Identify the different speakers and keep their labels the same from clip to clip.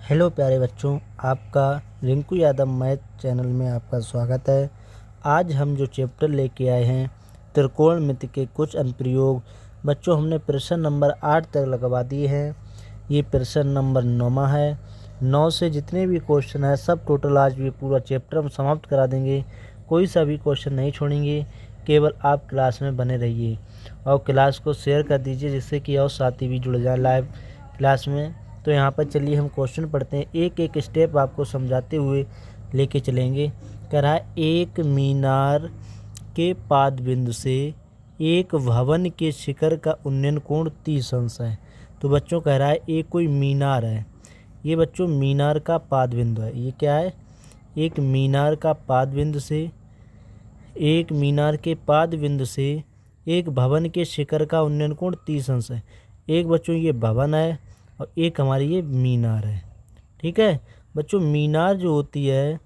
Speaker 1: Hello प्यारे बच्चों, आपका रिंकू यादव मैथ चैनल में आपका स्वागत है। आज हम जो चैप्टर लेके आए हैं त्रिकोणमिति के कुछ अनुप्रयोग। बच्चों, हमने प्रश्न नंबर 8 तक लगवा दिए हैं। ये प्रश्न नंबर 9वां है। 9 से जितने भी क्वेश्चन है सब टोटल आज भी पूरा चैप्टर हम समाप्त करा देंगे। कोई सा भी क्वेश्चन नहीं छोड़ेंगे। केवल आप क्लास में बने रहिए और क्लास को शेयर कर दीजिए जिससे कि और साथी भी जुड़ जाए लाइव क्लास में। तो यहाँ पर चलिए हम क्वेश्चन पढ़ते हैं, एक एक स्टेप आपको समझाते हुए लेके चलेंगे। कह रहा है एक मीनार के पाद बिंदु से एक भवन के शिखर का उन्नयन कोण 30 अंश है। तो बच्चों कह रहा है एक कोई मीनार है। ये बच्चों मीनार का पाद बिंदु है। ये क्या है? एक मीनार का पाद बिंदु से एक मीनार के पाद बिंदु से एक भवन के शिखर का उन्नयन कोण 30 अंश है। एक बच्चों ये भवन है और एक हमारी ये मीनार है। ठीक है बच्चों, मीनार जो होती है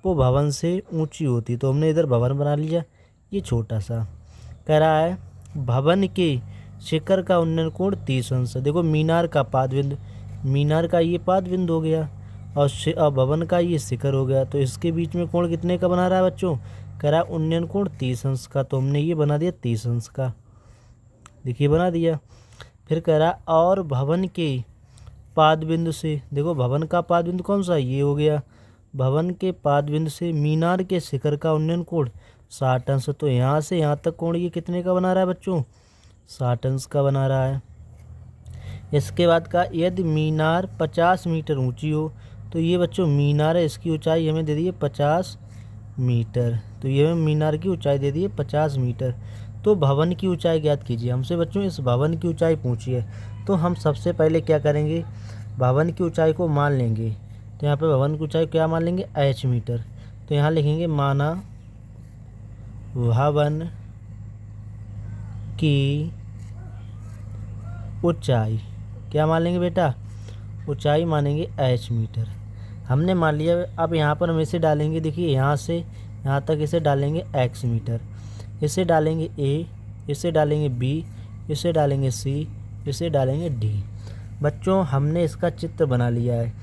Speaker 1: वो भवन से ऊंची होती है, तो हमने इधर भवन बना लिया। ये छोटा सा कह रहा है भवन के शिखर का उन्नयन कोण 30 अंश है। देखो मीनार का पाद बिंदु, मीनार का ये पाद बिंदु हो गया और भवन का ये शिखर हो गया। तो इसके बीच में कोण कितने का बना रहा है बच्चों? कह रहा है उन्नयन कोण 30 अंश का। तो हमने ये बना दिया 30 अंश का। देखिए बना दिया। फिर कह रहा है और भवन के पाद बिंदु से, देखो भवन का पाद बिंदु कौन सा? ये हो गया। भवन के पाद बिंदु से मीनार के शिखर का उन्नयन कोण 60 अंश। तो यहाँ से यहाँ तक कोण ये कितने का बना रहा है बच्चों? 60 अंश का बना रहा है। इसके बाद का यदि मीनार 50 मीटर ऊंची हो, तो ये बच्चों मीनार है, इसकी ऊंचाई हमें दे दी है 50 मीटर। तो ये हमें मीनार की ऊंचाई दे दी है 50 मीटर। तो भवन की ऊंचाई ज्ञात कीजिए। हमसे बच्चों इस भवन की ऊंचाई पूछी है, तो हम सबसे पहले क्या करेंगे? भवन की ऊंचाई को मान लेंगे। तो यहाँ पे भवन की ऊंचाई क्या मान लेंगे? h metre. तो यहाँ लिखेंगे माना भवन की ऊंचाई, क्या मान लेंगे बेटा? ऊंचाई मानेंगे h मीटर। हमने मान लिया। अब यहाँ पर हम इसे डालेंगे, देखिए यहाँ से यहाँ तक इसे डालेंगे x मीटर, इसे डालेंगे a, इसे डालेंगे b, इसे डालेंगे c, इसे डालेंगे d। बच्चों हमने इसका चित्र बना लिया है।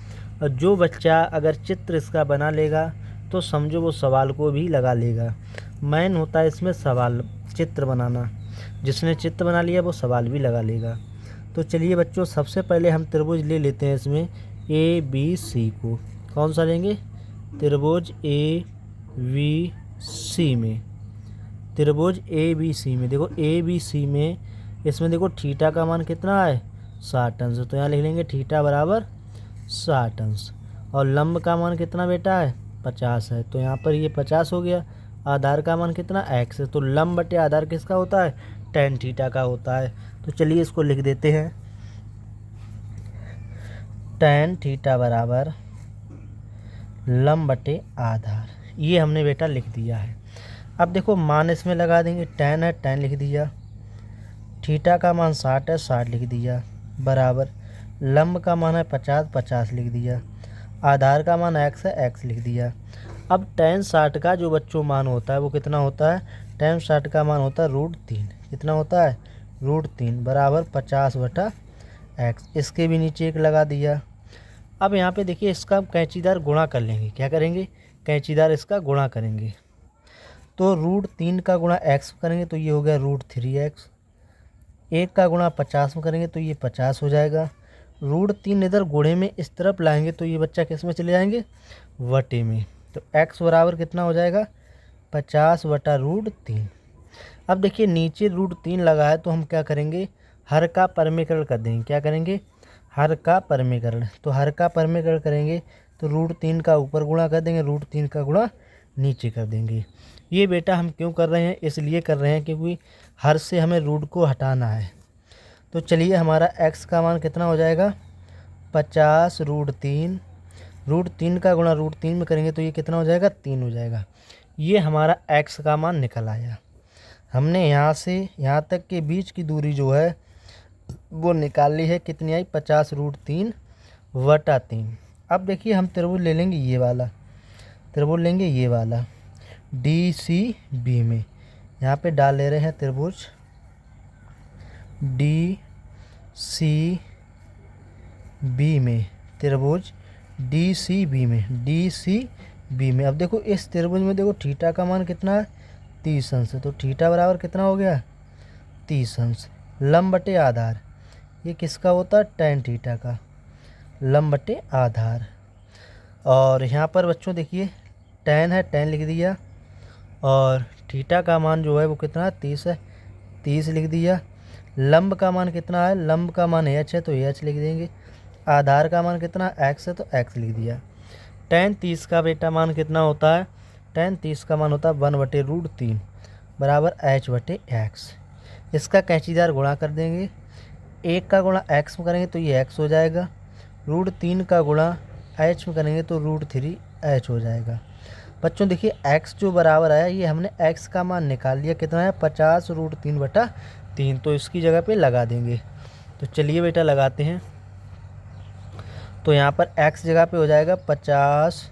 Speaker 1: और जो बच्चा अगर चित्र इसका बना लेगा तो समझो वो सवाल को भी लगा लेगा। मेन होता है इसमें सवाल, चित्र बनाना। जिसने चित्र बना लिया वो सवाल भी लगा लेगा। तो चलिए बच्चों, सबसे पहले हम त्रिभुज ले लेते हैं इसमें ABC को। कौन सा लेंगे? त्रिभुज ABC में। त्रिभुज ABC में देखो ABC में इसमें देखो थीटा का मान कितना है? 60 अंश। तो यहाँ लिख लेंगे थीटा बराबर 60 अंश। और लंब का मान कितना बेटा है? 50 है। तो यहाँ पर ये 50 हो गया। आधार का मान कितना? x है। तो लंब बटे आधार किसका होता है? tan थीटा का होता है। तो चलिए इसको लिख देते हैं। tan थीटा बराबर लंब बटे आधार। ये हमने बेटा लिख दिया है। अब देखो मान इसमें लगा देंगे। tan है, tan लिख दिया। थीटा का मान 60 है, 60 लिख दिया। बराबर लंब का मान है 50, 50 लिख दिया। आधार का मान x है, x लिख दिया। अब tan 60 का जो बच्चों मान होता है वो कितना होता है? tan 60 का मान होता है √3। कितना होता है? √3 बराबर 50/x। इसके भी नीचे एक लगा दिया। अब यहाँ पे देखिए इसका कैंचीदार गुणा कर लेंगे। क्या करेंगे? कैंचीदार इसका गुणा करेंगे। तो √3 का गुणा x करेंगे तो ये हो गया √3x। 1 का गुणा 50 में करेंगे तो ये 50 हो जाएगा। √3 इधर गुणे में इस तरफ लाएंगे तो ये बच्चा किस में चले जाएंगे? वटे में। तो x बराबर कितना हो जाएगा? 50/√3। अब देखिए नीचे √3 लगा है तो हम क्या करेंगे? हर का परमीकरण कर देंगे। क्या करेंगे? हर का परमीकरण। तो हर का परमीकरण करेंगे तो √3 का ऊपर गुणा कर देंगे, √3 का गुणा नीचे कर देंगे। ये बेटा हम क्यों कर रहे हैं? इसलिए कर रहे हैं क्योंकि हर से हमें रूट को हटाना है। तो चलिए हमारा x का मान कितना हो जाएगा? 50√3। √3 का गुणा √3 में करेंगे तो ये कितना हो जाएगा? 3 हो जाएगा। ये हमारा x का मान निकल आया। हमने यहाँ से यहाँ तक के बीच की दूरी जो है वो निकाल ली है। कितनी आई? 50√3/3। अब देखिए हम त्रिभुज ले लेंगे ये वाला, त्रिभुज लेंगे ये वाला DCB में। यहाँ पे डाल ले रहे हैं त्रिभुज DCB में। त्रिभुज डी सी बी में। अब देखो इस त्रिभुज में देखो थीटा का मान कितना है, 30 अंश है, तो थीटा बराबर कितना हो गया, 30 अंश। लंब बटे आधार, ये किसका होता है, tan थीटा का, लंब बटे आधार। और यहाँ पर बच्चों देखिए tan है, tan लिख दिया, और थीटा का मान जो है वो कितना है, 30 है, 30 लिख दिया। लंब का मान कितना है, लंब का मान h है तो h लिख देंगे। आधार का मान कितना x है तो x लिख दिया। tan 30 का बेटा मान कितना होता है, tan 30 का मान होता है 1/√3 बराबर h बटे x। इसका कैंचीदार गुणा कर देंगे, 1 का गुणा x में करेंगे तो ये x हो जाएगा, √3 का गुणा h में करेंगे तो √3h हो जाएगा। बच्चों देखिए x जो बराबर आया, ये हमने x का मान निकाल लिया, कितना है 50 √3/3, तो इसकी जगह पे लगा देंगे। तो चलिए बेटा लगाते हैं। तो यहाँ पर x जगह पे हो जाएगा 50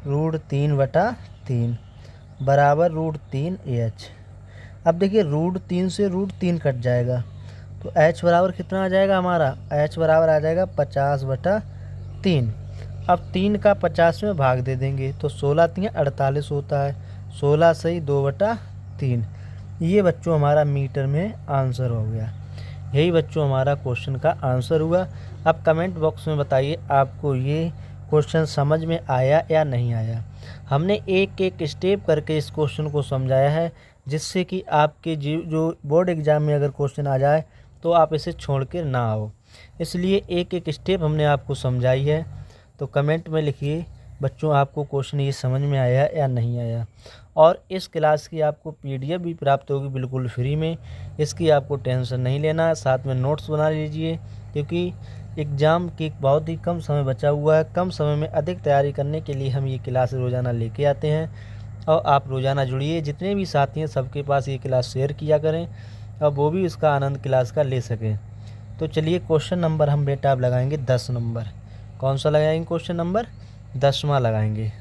Speaker 1: √3/3 बराबर √3h। अब देखिए √3 से √3 कट जाएगा, तो h बराबर कितना आ जाएगा हमारा, h बराबर आ जाएगा 50/3। अब 3 का 50 में भाग दे देंगे तो 16 3 48 होता है, 16 सही 2/3। ये बच्चों हमारा मीटर में आंसर हो गया। यही बच्चों हमारा क्वेश्चन का आंसर हुआ। अब कमेंट बॉक्स में बताइए आपको ये क्वेश्चन समझ में आया या नहीं आया। हमने एक एक स्टेप करके इस क्वेश्चन को समझाया है, जिससे कि आपके जो बोर्ड एग्ज़ाम में अगर क्वेश्चन आ जाए तो आप इसे छोड़ कर ना आओ। इसलिए एक एक स्टेप हमने आपको समझाई है। तो कमेंट में लिखिए बच्चों आपको क्वेश्चन ये समझ में आया या नहीं आया। और इस क्लास की आपको PDF भी प्राप्त होगी बिल्कुल फ्री में, इसकी आपको टेंशन नहीं लेना। साथ में नोट्स बना लीजिए, क्योंकि एग्ज़ाम की बहुत ही कम समय बचा हुआ है। कम समय में अधिक तैयारी करने के लिए हम ये क्लास रोज़ाना लेके आते हैं, और आप रोज़ाना जुड़िए। जितने भी साथी हैं सबके पास ये क्लास शेयर किया करें, और वो भी उसका आनंद क्लास का ले सकें। तो चलिए क्वेश्चन नंबर हम बेटा अब लगाएंगे 10 नंबर। कौन सा लगाएंगे, क्वेश्चन नंबर 10वां लगाएंगे।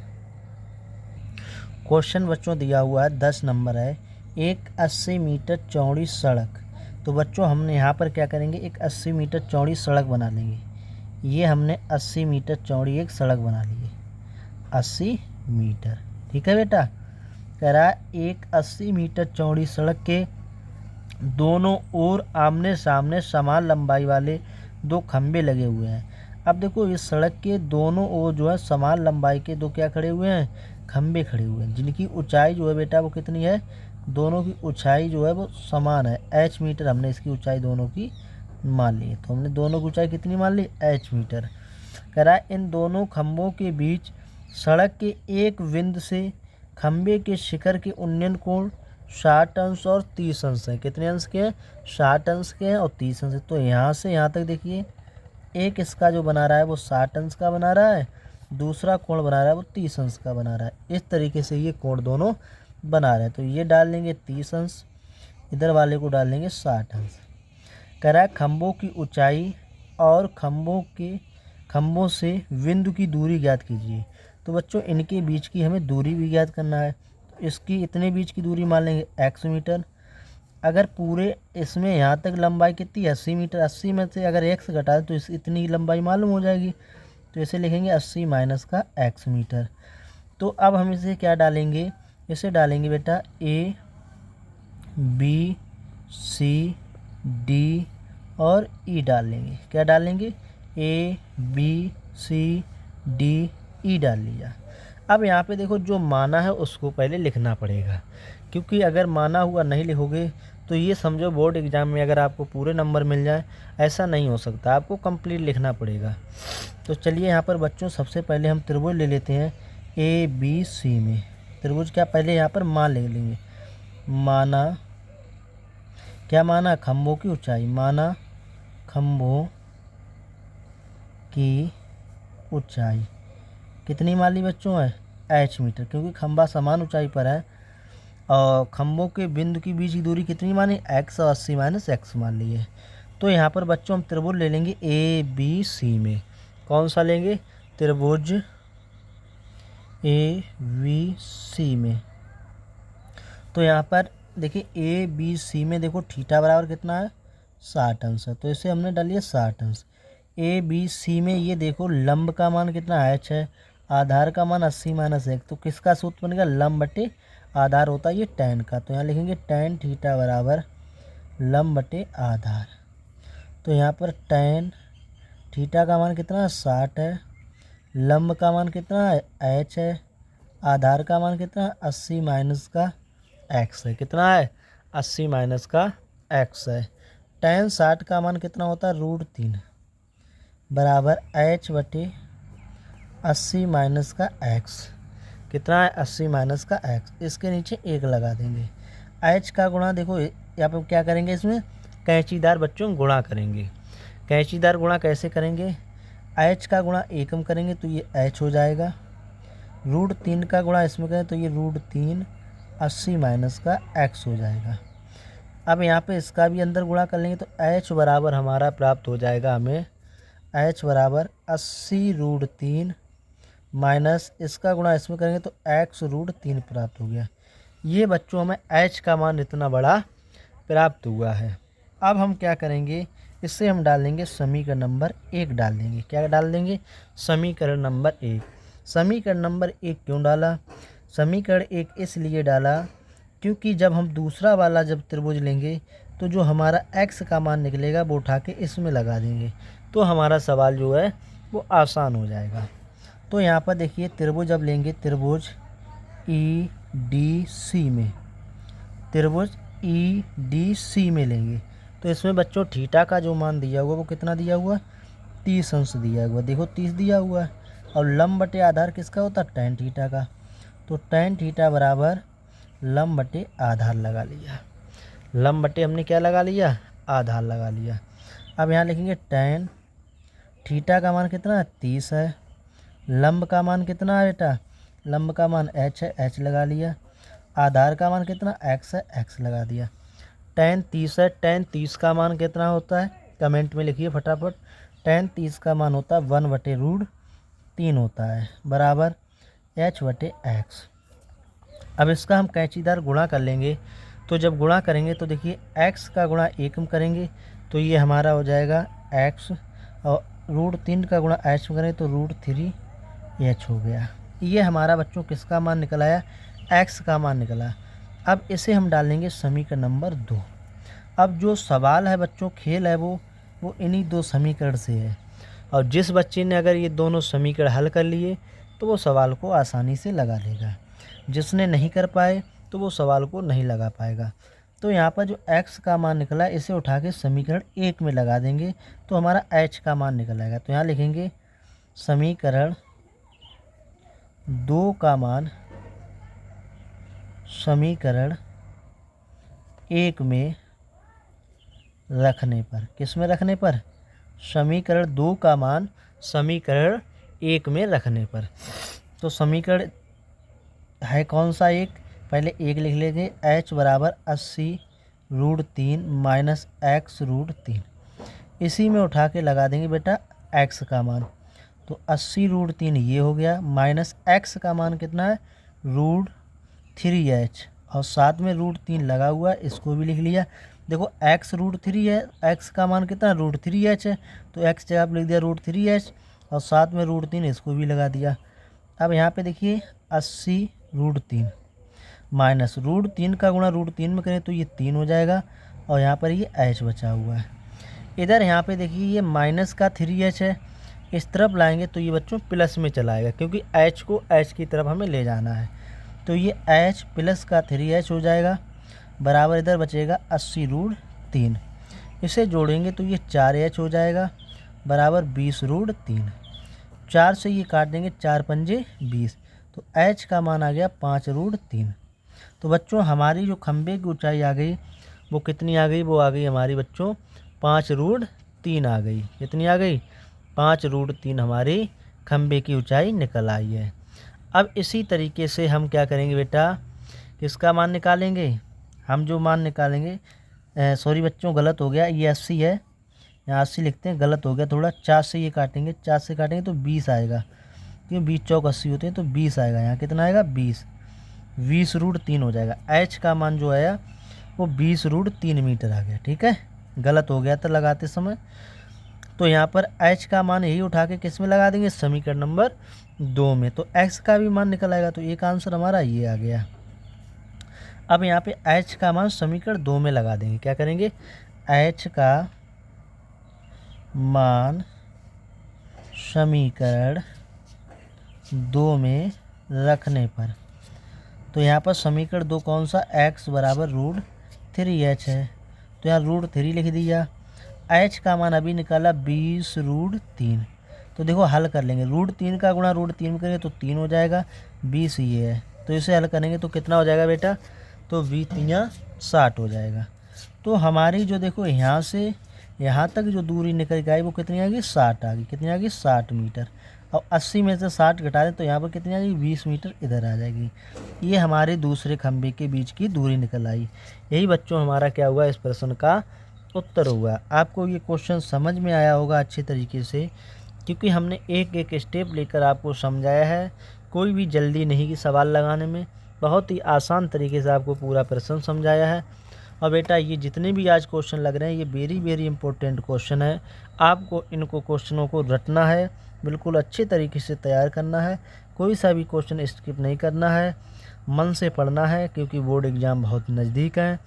Speaker 1: क्वेश्चन बच्चों दिया हुआ है 10 नंबर है, एक 80 मीटर चौड़ी सड़क। तो बच्चों हमने यहाँ पर क्या करेंगे, एक 80 मीटर चौड़ी सड़क बना लेंगे। ये हमने 80 मीटर चौड़ी एक सड़क बना ली है, 80 मीटर। ठीक है बेटा, कह रहा है एक 80 मीटर चौड़ी सड़क के दोनों ओर आमने सामने समान लंबाई वाले 2 खंबे लगे हुए हैं। अब देखो इस सड़क के दोनों ओर जो है समान लंबाई के 2 क्या खड़े हुए हैं, खंबे खड़े हुए हैं, जिनकी ऊंचाई जो है बेटा वो कितनी है, दोनों की ऊंचाई जो है वो समान है, h मीटर। हमने इसकी ऊंचाई दोनों की मान ली है, तो हमने दोनों की ऊंचाई कितनी मान ली, h मीटर। कह रहा है इन दोनों खंभों के बीच सड़क के एक बिंदु से खंबे के शिखर के उन्नयन कोण 60 अंश और 30 अंश है। कितने अंश के हैं, 60 अंश के हैं और 30 अंश। तो यहाँ से यहाँ तक देखिए एक इसका जो बना रहा है वो 60 अंश का बना रहा है, दूसरा कोण बना रहा है वो 30 अंश का बना रहा है। इस तरीके से ये कोण दोनों बना रहे हैं। तो ये डाल लेंगे 30 अंश, इधर वाले को डाल लेंगे 60 अंश। कह रहा है खंभों की ऊंचाई और खंभों से बिंदु की दूरी ज्ञात कीजिए। तो बच्चों इनके बीच की हमें दूरी भी ज्ञात करना है। तो इसकी इतने बीच की दूरी मान लेंगे x मीटर। अगर पूरे इसमें यहाँ तक लंबाई कितनी, 80 मीटर, 80 में से अगर x घटा तो इतनी लंबाई मालूम हो जाएगी। तो इसे लिखेंगे 80 माइनस का x मीटर। तो अब हम इसे क्या डालेंगे, इसे डालेंगे बेटा A B C D और E डाल लेंगे। क्या डालेंगे, A B C D E डाल लिया। अब यहाँ पे देखो जो माना है उसको पहले लिखना पड़ेगा, क्योंकि अगर माना हुआ नहीं लिखोगे तो ये समझो बोर्ड एग्ज़ाम में अगर आपको पूरे नंबर मिल जाए, ऐसा नहीं हो सकता, आपको कंप्लीट लिखना पड़ेगा। तो चलिए यहाँ पर बच्चों सबसे पहले हम त्रिभुज ले लेते हैं ABC में। त्रिभुज क्या, पहले यहाँ पर मान ले लेंगे, माना क्या, माना खंभों की ऊंचाई, माना खंभों की ऊंचाई कितनी मान ली बच्चों है, h मीटर, क्योंकि खंभा समान ऊंचाई पर है। और खंभों के बिंदु की बीच की दूरी कितनी मानी, x और 80 माइनस x मान ली है। तो यहाँ पर बच्चों हम त्रिभुज ले लेंगे ABC में। कौन सा लेंगे, त्रिभुज ABC में। तो यहाँ पर देखिए ABC में देखो थीटा बराबर कितना है, 60 अंश है, तो इसे हमने डाल लिया 60 अंश। ए बी सी में ये देखो लंब का मान कितना एच है, आधार का मान 80 माइनस 1, तो किसका सूत्र बनेगा, लंब बटे आधार होता है ये tan का। तो यहाँ लिखेंगे tan थीटा बराबर लंब बटे आधार। तो यहाँ पर tan थीटा का मान कितना 60 है, लंब का मान कितना एच है, आधार का मान कितना 80 माइनस का एक्स है। कितना है, 80 माइनस का एक्स है। tan 60 का मान कितना होता है, √3 बराबर एच बटे 80 माइनस का एक्स। कितना है, 80 माइनस का एक्स। इसके नीचे 1 लगा देंगे। एच का गुणा देखो यहाँ पर क्या करेंगे, इसमें कैंचीदार बच्चों गुणा करेंगे। कैंचीदार गुणा कैसे करेंगे, एच का गुणा एकम करेंगे तो ये एच हो जाएगा, √3 का गुणा इसमें करें तो ये √3 80 माइनस का एक्स हो जाएगा। अब यहाँ पे इसका भी अंदर गुणा कर लेंगे तो एच बराबर हमारा प्राप्त हो जाएगा हमें, एच बराबर 80√3 माइनस इसका गुणा इसमें करेंगे तो x√3 प्राप्त हो गया। ये बच्चों हमें एच का मान इतना बड़ा प्राप्त हुआ है। अब हम क्या करेंगे, इससे हम डाल देंगे समीकरण नंबर 1 डाल देंगे। क्या डाल देंगे, समीकरण नंबर 1। समीकरण नंबर 1 क्यों डाला, समीकरण 1 इसलिए डाला क्योंकि जब हम दूसरा वाला जब त्रिभुज लेंगे तो जो हमारा x का मान निकलेगा वो उठा के इसमें लगा देंगे, तो हमारा सवाल जो है वो आसान हो जाएगा। तो यहाँ पर देखिए त्रिभुज अब लेंगे, त्रिभुज EDC में, त्रिभुज EDC में लेंगे तो इसमें बच्चों थीटा का जो मान दिया हुआ वो कितना दिया हुआ, 30 अंश दिया हुआ। देखो 30 दिया हुआ है। और लंब बटे आधार किसका होता है, tan थीटा का। तो tan थीटा बराबर लंब बटे आधार लगा लिया। लंब बटे हमने क्या लगा लिया, आधार लगा लिया। अब यहाँ लिखेंगे tan थीटा का मान कितना है, 30 है। लंब का मान कितना है बेटा, लंब का मान h है, h लगा लिया। आधार का मान कितना x है, x लगा दिया। tan 30 है, tan 30 का मान कितना होता है, कमेंट में लिखिए फटाफट। tan 30 का मान होता है 1/√3 होता है, बराबर h बटे x। अब इसका हम कैंचीदार गुणा कर लेंगे। तो जब गुणा करेंगे तो देखिए x का गुणा एकम करेंगे तो ये हमारा हो जाएगा x, और √3 का गुणा h में करें तो √3h हो गया। ये हमारा बच्चों किसका मान निकल आया, x का मान निकला। अब इसे हम डालेंगे समीकरण नंबर 2। अब जो सवाल है बच्चों, खेल है वो इन्हीं 2 समीकरण से है, और जिस बच्चे ने अगर ये दोनों समीकरण हल कर लिए तो वो सवाल को आसानी से लगा लेगा, जिसने नहीं कर पाए तो वो सवाल को नहीं लगा पाएगा। तो यहाँ पर जो x का मान निकला इसे उठा के समीकरण 1 में लगा देंगे तो हमारा h का मान निकल आएगा। तो यहाँ लिखेंगे समीकरण 2 का मान समीकरण 1 में रखने पर, किस में रखने पर, समीकरण 2 का मान समीकरण 1 में रखने पर। तो समीकरण है कौन सा, 1, पहले 1 लिख लेंगे, h बराबर 80√3 माइनस x√3। इसी में उठा के लगा देंगे बेटा x का मान। तो 80√3 ये हो गया, माइनस x का मान कितना है, √3h, और साथ में √3 लगा हुआ है, इसको भी लिख लिया। देखो x√3 है, x का मान कितना √3h है, तो x जगह आप लिख दिया √3h, और साथ में √3 इसको भी लगा दिया। अब यहाँ पे देखिए 80√3 माइनस √3 का गुणा √3 में करें तो ये 3 हो जाएगा, और यहाँ पर ये h बचा हुआ है। इधर यहाँ पे देखिए ये माइनस का 3h है, इस तरफ लाएंगे तो ये बच्चों प्लस में चला आएगा, क्योंकि h को h की तरफ हमें ले जाना है। तो ये h प्लस का 3h हो जाएगा, बराबर इधर बचेगा 80√3। इसे जोड़ेंगे तो ये 4h हो जाएगा, बराबर 20√3। 4 से ये काट देंगे, 4 पंजे 20, तो h का मान आ गया 5√3। तो बच्चों हमारी जो खंबे की ऊंचाई आ गई वो कितनी आ गई, वो आ गई हमारी बच्चों 5√3 आ गई। कितनी आ गई, 5√3 हमारी खंबे की ऊंचाई निकल आई है। अब इसी तरीके से हम क्या करेंगे बेटा, किसका मान निकालेंगे, हम जो मान निकालेंगे, सॉरी बच्चों गलत हो गया, ये 80 है, यहाँ 80 लिखते हैं, गलत हो गया थोड़ा। 4 से ये काटेंगे, 4 से काटेंगे तो 20 आएगा, क्यों 20 चौक 80 होते हैं, तो 20 आएगा। यहाँ कितना आएगा, 20√3 हो जाएगा। h का मान जो आया वो 20√3 मीटर आ गया। ठीक है, गलत हो गया था लगाते समय। तो यहाँ पर h का मान यही उठा के किस में लगा देंगे, समीकरण नंबर 2 में। तो x का भी मान निकल आएगा, तो एक आंसर हमारा ये आ गया। अब यहाँ पे h का मान समीकरण 2 में लगा देंगे। क्या करेंगे, h का मान समीकरण 2 में रखने पर, तो यहाँ पर समीकरण 2 कौन सा, x बराबर √3h है, तो यहाँ √3 लिख दिया। h का मान अभी निकाला 20√3, तो देखो हल कर लेंगे, √3 का गुणा √3 में करेंगे तो 3 हो जाएगा, 20 ये है, तो इसे हल करेंगे तो कितना हो जाएगा बेटा, तो 20 60 हो जाएगा। तो हमारी जो देखो यहाँ से यहाँ तक जो दूरी निकल के आई वो कितनी आ गई, 60 आ गई। कितनी आ गई, 60 मीटर। और 80 में से 60 घटा दें तो यहाँ पर कितनी आ जाएगी, 20 मीटर इधर आ जाएगी। ये हमारे दूसरे खंभे के बीच की दूरी निकल आई। यही बच्चों हमारा क्या हुआ, इस प्रश्न का उत्तर हुआ। आपको ये क्वेश्चन समझ में आया होगा अच्छे तरीके से, क्योंकि हमने एक एक स्टेप लेकर आपको समझाया है। कोई भी जल्दी नहीं की सवाल लगाने में, बहुत ही आसान तरीके से आपको पूरा प्रश्न समझाया है। और बेटा ये जितने भी आज क्वेश्चन लग रहे हैं ये वेरी वेरी इंपॉर्टेंट क्वेश्चन है। आपको इनको क्वेश्चनों को रटना है, बिल्कुल अच्छे तरीके से तैयार करना है, कोई सा भी क्वेश्चन स्किप नहीं करना है, मन से पढ़ना है, क्योंकि बोर्ड एग्ज़ाम बहुत नज़दीक है।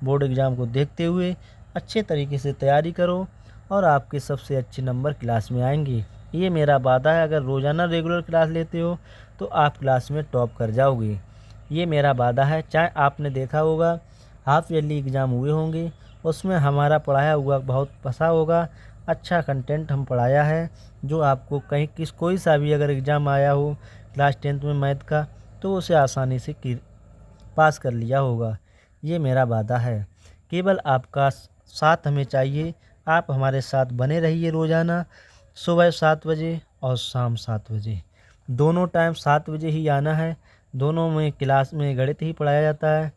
Speaker 1: बोर्ड एग्ज़ाम को देखते हुए अच्छे तरीके से तैयारी करो और आपके सबसे अच्छे नंबर क्लास में आएंगे। ये मेरा वादा है, अगर रोज़ाना रेगुलर क्लास लेते हो तो आप क्लास में टॉप कर जाओगे। ये मेरा वादा है। चाहे आपने देखा होगा हाफ ईयरली एग्ज़ाम हुए होंगे, उसमें हमारा पढ़ाया हुआ बहुत फंसा होगा, अच्छा कंटेंट हम पढ़ाया है जो आपको कहीं कोई सा भी अगर एग्ज़ाम आया हो क्लास 10th में मैथ का, तो उसे आसानी से पास कर लिया होगा। ये मेरा वादा है। केवल आपका साथ हमें चाहिए। आप हमारे साथ बने रहिए रोज़ाना, सुबह 7 बजे और शाम 7 बजे, दोनों टाइम 7 बजे ही आना है। दोनों में क्लास में गणित ही पढ़ाया जाता है।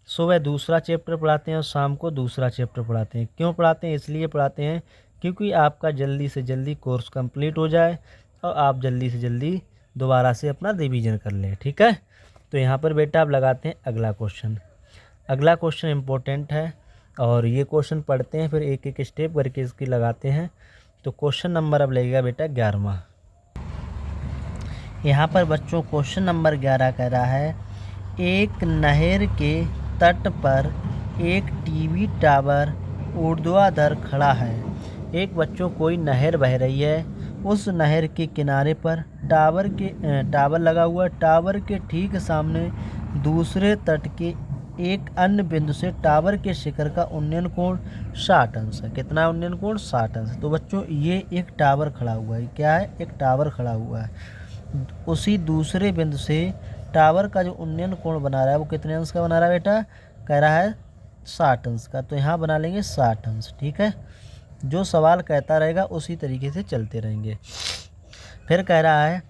Speaker 1: सुबह दूसरा चैप्टर पढ़ाते हैं और शाम को दूसरा चैप्टर पढ़ाते हैं। क्यों पढ़ाते हैं, इसलिए पढ़ाते हैं क्योंकि आपका जल्दी से जल्दी कोर्स कंप्लीट हो जाए और आप जल्दी से जल्दी दोबारा से अपना रिवीजन कर लें। ठीक है, तो यहाँ पर बेटा आप लगाते हैं अगला क्वेश्चन। अगला क्वेश्चन इम्पोर्टेंट है और ये क्वेश्चन पढ़ते हैं, फिर एक एक स्टेप करके इसकी लगाते हैं। तो क्वेश्चन नंबर अब लगेगा बेटा 11वां। यहाँ पर बच्चों क्वेश्चन नंबर 11 कह रहा है, एक नहर के तट पर एक टीवी टावर ऊर्ध्वाधर खड़ा है। एक बच्चों कोई नहर बह रही है, उस नहर के किनारे पर टावर लगा हुआ। टावर के ठीक सामने दूसरे तट के एक अन्य बिंदु से टावर के शिखर का उन्नयन कोण 60 अंश है। कितना उन्नयन कोण, 60 अंश। तो बच्चों ये एक टावर खड़ा हुआ है। क्या है, एक टावर खड़ा हुआ है। उसी दूसरे बिंदु से टावर का जो उन्नयन कोण बना रहा है वो कितने अंश का बना रहा है बेटा, कह रहा है 60 अंश का। तो यहाँ बना लेंगे 60 अंश। ठीक है, जो सवाल कहता रहेगा उसी तरीके से चलते रहेंगे। फिर कह रहा है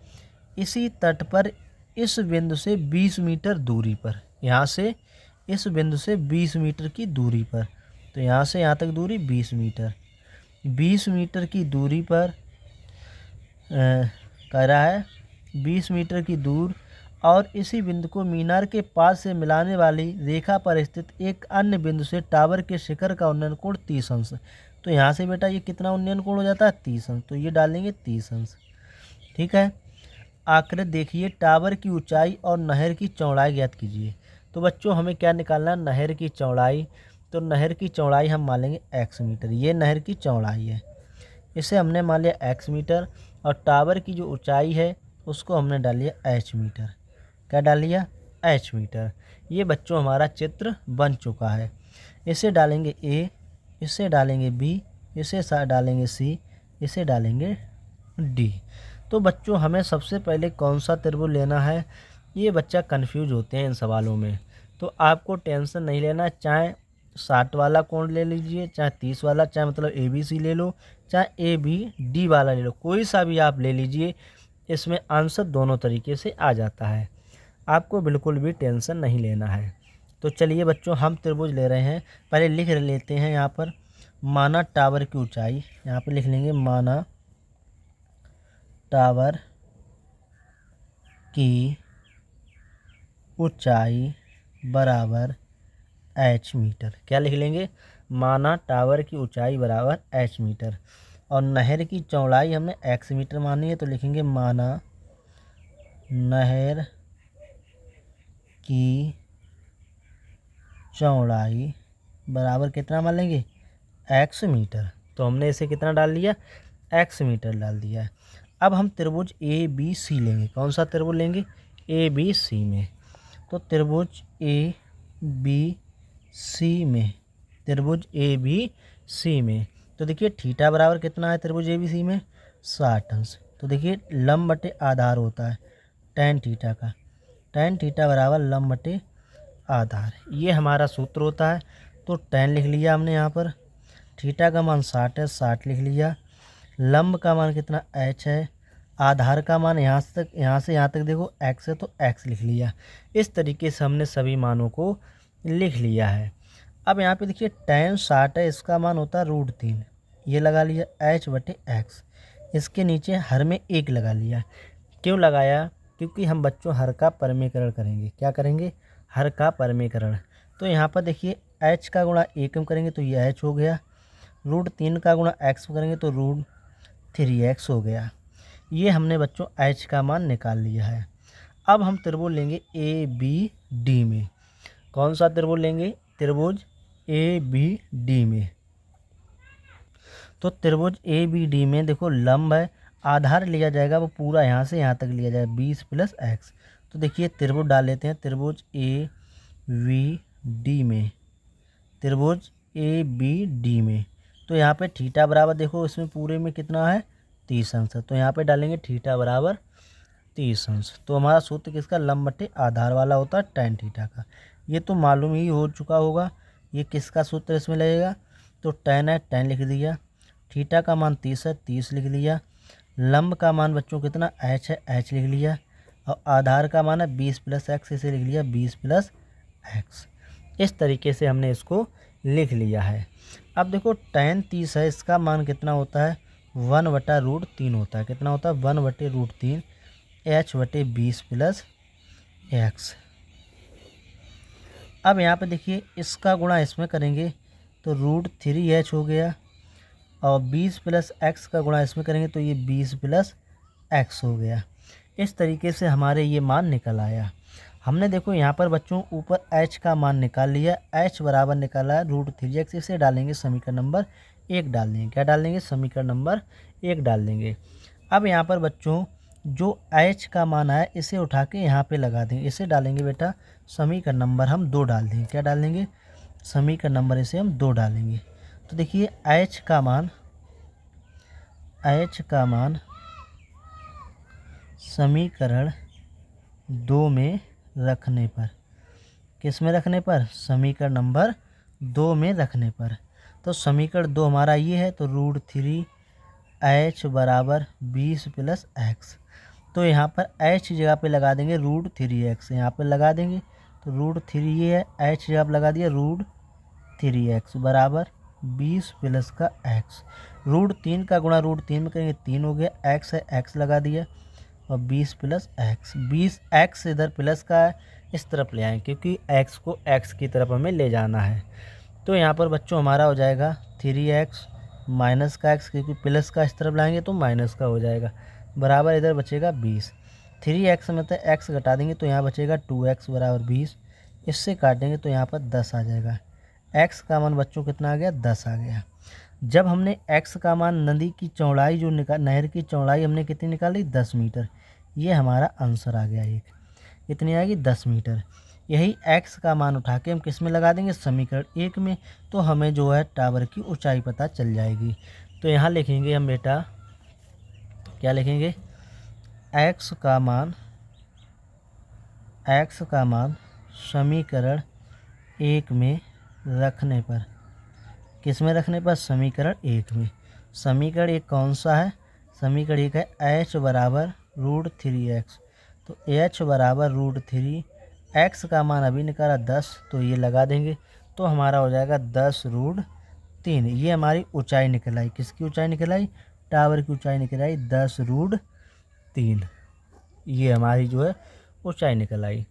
Speaker 1: इसी तट पर इस बिंदु से 20 मीटर दूरी पर, यहाँ से इस बिंदु से 20 मीटर की दूरी पर, तो यहाँ से यहाँ तक दूरी 20 मीटर। 20 मीटर की दूरी पर कह रहा है 20 मीटर की दूर और इसी बिंदु को मीनार के पास से मिलाने वाली रेखा पर स्थित एक अन्य बिंदु से टावर के शिखर का उन्नयन कोण 30 अंश। तो यहाँ से बेटा ये कितना उन्नयन कोण हो जाता है, 30 अंश। तो ये डालेंगे 30 अंश। ठीक है, आकृति देखिए, टावर की ऊंचाई और नहर की चौड़ाई ज्ञात कीजिए। तो बच्चों हमें क्या निकालना है, नहर की चौड़ाई। तो नहर की चौड़ाई हम मान लेंगे x मीटर। ये नहर की चौड़ाई है, इसे हमने मान लिया x मीटर। और टावर की जो ऊंचाई है उसको हमने डाल लिया h मीटर। क्या डाल लिया, h मीटर। ये बच्चों हमारा चित्र बन चुका है। इसे डालेंगे a, इसे डालेंगे b, इसे डालेंगे c, इसे डालेंगे d। तो बच्चों हमें सबसे पहले कौन सा त्रिभुज लेना है, ये बच्चा कंफ्यूज होते हैं इन सवालों में। तो आपको टेंशन नहीं लेना, चाहे 60 वाला कोण ले लीजिए, चाहे 30 वाला, चाहे मतलब ABC ले लो, चाहे ABD वाला ले लो, कोई सा भी आप ले लीजिए, इसमें आंसर दोनों तरीके से आ जाता है। आपको बिल्कुल भी टेंशन नहीं लेना है। तो चलिए बच्चों हम त्रिभुज ले रहे हैं, पहले लिख लेते हैं। यहाँ पर माना टावर की ऊंचाई, यहाँ पर लिख लेंगे माना टावर की ऊंचाई बराबर h मीटर। क्या लिख लेंगे, माना टावर की ऊंचाई बराबर h मीटर। और नहर की चौड़ाई हमने x मीटर मानी है, तो लिखेंगे माना नहर की चौड़ाई बराबर कितना मान लेंगे x मीटर। तो हमने इसे कितना डाल लिया x मीटर डाल दिया है। अब हम त्रिभुज ए बी सी लेंगे। कौन सा त्रिभुज लेंगे ए बी सी में। तो त्रिभुज ए बी सी में, त्रिभुज ए बी सी में, तो देखिए थीटा बराबर कितना है त्रिभुज ए बी सी में 60 अंश। तो देखिए लंब बटे आधार होता है tan थीटा का, tan थीटा बराबर लंब बटे आधार, ये हमारा सूत्र होता है। तो tan लिख लिया हमने यहाँ पर, थीटा का मान 60 है, 60 लिख लिया। लंब का मान कितना h है, आधार का मान यहाँ से यहाँ तक देखो x है, तो x लिख लिया। इस तरीके से हमने सभी मानों को लिख लिया है। अब यहाँ पे देखिए tan 60 है, इसका मान होता है √3, ये लगा लिया h बटे x। इसके नीचे हर में 1 लगा लिया। क्यों लगाया, क्योंकि हम बच्चों हर का परमीकरण करेंगे। क्या करेंगे हर का परमीकरण। तो यहाँ पर देखिए h का गुणा 1 में करेंगे तो ये h हो गया, √3 का गुणा x में करेंगे तो √3x हो गया। ये हमने बच्चों h का मान निकाल लिया है। अब हम त्रिभुज लेंगे ए बी डी में। कौन सा त्रिभुज लेंगे त्रिभुज ए बी डी में। तो त्रिभुज ए बी डी में देखो लंब है, आधार लिया जाएगा वो पूरा यहाँ से यहाँ तक लिया जाएगा 20 + x। तो देखिए त्रिभुज डाल लेते हैं, त्रिभुज ए बी डी में, त्रिभुज ए बी डी में। तो यहाँ पे थीटा बराबर देखो इसमें पूरे में कितना है 30 अंश है, तो यहाँ पे डालेंगे थीटा बराबर 30 अंश। तो हमारा सूत्र किसका लंब बटे आधार वाला होता है tan थीटा का। ये तो मालूम ही हो चुका होगा। ये किसका सूत्र इसमें लगेगा, तो tan है, tan लिख दिया। थीटा का मान 30 है, 30 लिख लिया। लंब का मान बच्चों कितना h है, h लिख लिया। और आधार का मान है 20 + x, इसे लिख लिया 20 + x। इस तरीके से हमने इसको लिख लिया है। अब देखो tan 30 है, इसका मान कितना होता है 1/√3 होता है। कितना होता है 1/√3 h बटे 20 + x। अब यहाँ पे देखिए इसका गुणा इसमें करेंगे तो √3h हो गया, और 20 + x का गुणा इसमें करेंगे तो ये 20 + x हो गया। इस तरीके से हमारे ये मान निकल आया। हमने देखो यहाँ पर बच्चों ऊपर h का मान निकाल लिया, h बराबर निकाला है √3x। इसे डालेंगे समीकरण नंबर 1 डाल देंगे। क्या डाल देंगे समीकरण नंबर 1 डाल देंगे। अब यहाँ पर बच्चों जो h का मान है इसे उठा के यहाँ पे लगा देंगे। इसे डालेंगे बेटा समीकरण नंबर हम 2 डाल देंगे। क्या डाल देंगे समीकरण नंबर इसे हम 2 डालेंगे। तो देखिए h का मान समीकरण 2 में रखने पर, किस में रखने पर समीकरण नंबर 2 में रखने पर, तो समीकरण 2 हमारा ये है। तो √3h बराबर 20 + x। तो यहाँ पर h जगह पे लगा देंगे √3x, यहाँ पे लगा देंगे तो √3 ये है, h जगह पे लगा दिया √3x बराबर 20 + का x। √3 का गुणा √3 में करेंगे 3 हो गया, x है x लगा दिया, और 20 + x। 20x इधर प्लस का है, इस तरफ ले आएँ क्योंकि x को x की तरफ हमें ले जाना है। तो यहाँ पर बच्चों हमारा हो जाएगा 3x माइनस का x, क्योंकि प्लस का इस तरफ लाएंगे तो माइनस का हो जाएगा, बराबर इधर बचेगा 20। 3x में तो x घटा देंगे तो यहाँ बचेगा 2x बराबर 20। इससे काटेंगे तो यहाँ पर 10 आ जाएगा। x का मान बच्चों कितना आ गया 10 आ गया। जब हमने x का मान नदी की चौड़ाई जो नहर की चौड़ाई हमने कितनी निकाली 10 मीटर, ये हमारा आंसर आ गया। एक कितनी आएगी 10 मीटर। यही x का मान उठा के हम किस में लगा देंगे समीकरण 1 में, तो हमें जो है टावर की ऊंचाई पता चल जाएगी। तो यहाँ लिखेंगे हम बेटा, क्या लिखेंगे x का मान समीकरण 1 में रखने पर, किस में रखने पर समीकरण 1 में। समीकरण 1 कौन सा है, समीकरण 1 है h बराबर √3x। तो h बराबर √3, x का मान अभी निकाला 10, तो ये लगा देंगे तो हमारा हो जाएगा 10√3। ये हमारी ऊंचाई निकल आई। किसकी ऊंचाई निकल आई, टावर की ऊंचाई निकल आई 10√3। ये हमारी जो है ऊंचाई निकल आई।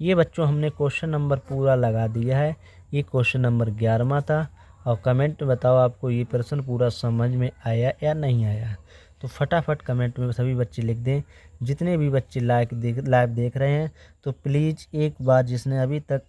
Speaker 1: ये बच्चों हमने क्वेश्चन नंबर पूरा लगा दिया है। ये क्वेश्चन नंबर 11वां था। और कमेंट में बताओ आपको ये प्रश्न पूरा समझ में आया या नहीं आया। तो फटाफट कमेंट में सभी बच्चे लिख दें। जितने भी बच्चे लाइव देख रहे हैं तो प्लीज़ एक बार जिसने अभी तक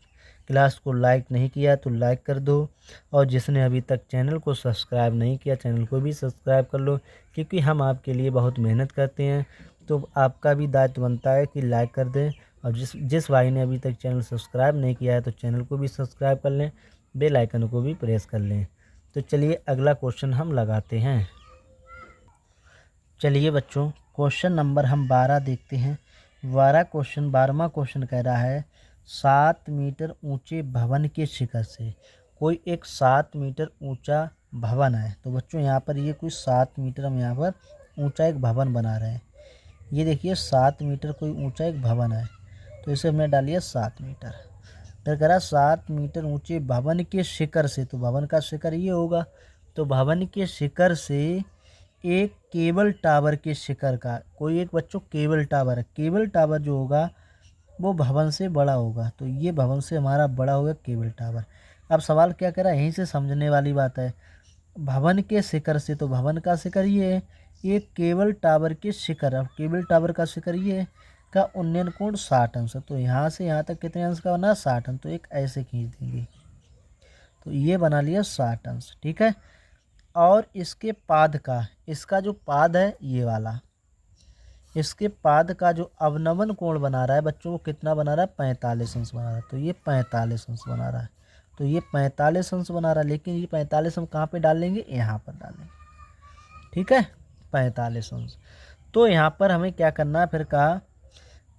Speaker 1: क्लास को लाइक नहीं किया तो लाइक कर दो, और जिसने अभी तक चैनल को सब्सक्राइब नहीं किया चैनल को भी सब्सक्राइब कर लो, क्योंकि हम आपके लिए बहुत मेहनत करते हैं। तो आपका भी दायित्व बनता है कि लाइक कर दें, और जिस भाई ने अभी तक चैनल सब्सक्राइब नहीं किया है तो चैनल को भी सब्सक्राइब कर लें, बेल आइकन को भी प्रेस कर लें। तो चलिए अगला क्वेश्चन हम लगाते हैं। चलिए बच्चों, क्वेश्चन नंबर हम 12 देखते हैं। 12वां क्वेश्चन कह रहा है 7 मीटर ऊंचे भवन के शिखर से कोई एक 7 मीटर ऊंचा भवन है। तो बच्चों यहाँ पर ये कोई 7 मीटर हम यहाँ पर ऊंचा एक भवन बना रहे हैं। ये देखिए 7 मीटर कोई ऊंचा एक भवन है, तो इसे हमने डालिए 7 मीटर। फिर कह रहा 7 मीटर ऊंचे भवन के शिखर से, तो भवन का शिखर ये होगा। तो भवन के शिखर से एक केबल टावर के शिखर का कोई एक बच्चों केबल टावर है। केबल टावर जो होगा वो भवन से बड़ा होगा, तो ये भवन से हमारा बड़ा होगा केबल टावर। अब सवाल क्या कह रहा है, यहीं से समझने वाली बात है। भवन के शिखर से, तो भवन का शिखर ये है। एक केबल टावर के शिखर, अब केबल टावर का शिखर ये है का उन्नयन कोण 60 अंश है। तो यहाँ से यहाँ तक कितने अंश का बना, 60 अंश। तो एक ऐसे खींच देंगे, तो ये बना लिया 60 अंश, ठीक है। और इसके पाद का, इसका जो पाद है ये वाला, इसके पाद का जो अवनमन कोण बना रहा है बच्चों को कितना बना रहा है, 45 अंश बना रहा है। तो ये 45 अंश बना रहा है, तो ये 45 अंश बना रहा है। लेकिन ये 45 हम कहाँ पे डालेंगे, यहाँ पर डालेंगे, ठीक है, 45 अंश। तो यहाँ पर हमें क्या करना है, फिर कहा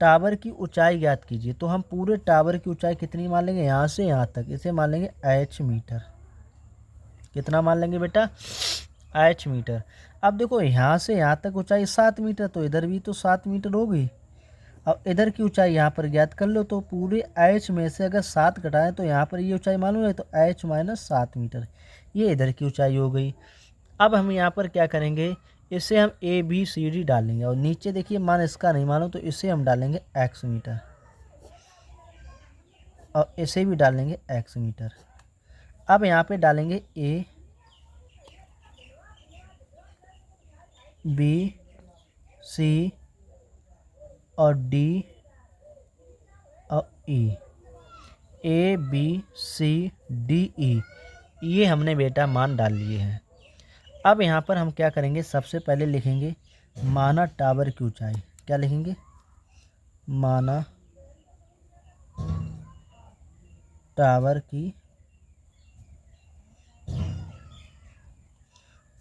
Speaker 1: टावर की ऊंचाई ज्ञात कीजिए। तो हम पूरे टावर की ऊंचाई कितनी मान लेंगे, यहाँ से यहाँ तक, इसे मान लेंगे h मीटर। कितना मान लेंगे बेटा, h मीटर। अब देखो यहाँ से यहाँ तक ऊंचाई 7 मीटर, तो इधर भी तो 7 मीटर होगी। अब इधर की ऊंचाई यहाँ पर ज्ञात कर लो, तो पूरे h में से अगर 7 घटाएं तो यहाँ पर ये ऊंचाई मालूम है, तो h माइनस 7 मीटर, ये इधर की ऊंचाई हो गई। अब हम यहाँ पर क्या करेंगे, इसे हम ABCD डालेंगे, और नीचे देखिए मान इसका नहीं मालूम, तो इसे हम डालेंगे x मीटर, और इसे भी डालेंगे x मीटर। अब यहाँ पे डालेंगे A B C और D और E, ABCDE, ये हमने बेटा मान डाल लिए हैं। अब यहाँ पर हम क्या करेंगे, सबसे पहले लिखेंगे माना टावर की ऊंचाई। क्या लिखेंगे, माना टावर की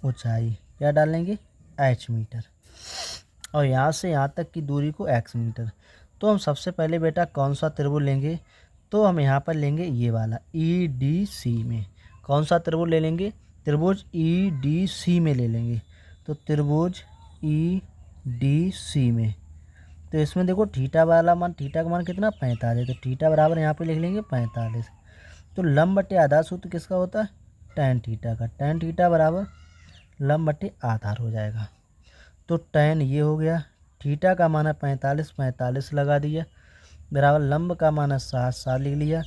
Speaker 1: ऊंचाई, क्या डालेंगे, h मीटर, और यहाँ से यहाँ तक की दूरी को x मीटर। तो हम सबसे पहले बेटा कौन सा त्रिभुज लेंगे, तो हम यहाँ पर लेंगे ये वाला EDC में। कौन सा त्रिभुज ले लेंगे, त्रिभुज EDC में ले लेंगे। तो त्रिभुज EDC में, तो इसमें देखो थीटा वाला मान, थीटा का मान कितना, 45। तो थीटा बराबर यहाँ पे लिख लेंगे 45। तो लंब बटे आधार सूत्र किसका होता है, tan थीटा का। tan थीटा बराबर लंब बटे आधार हो जाएगा। तो tan ये हो गया, थीटा का मान है 45, 45 लगा दिया, बराबर लंब का मान है 60, 60 लिख लिया,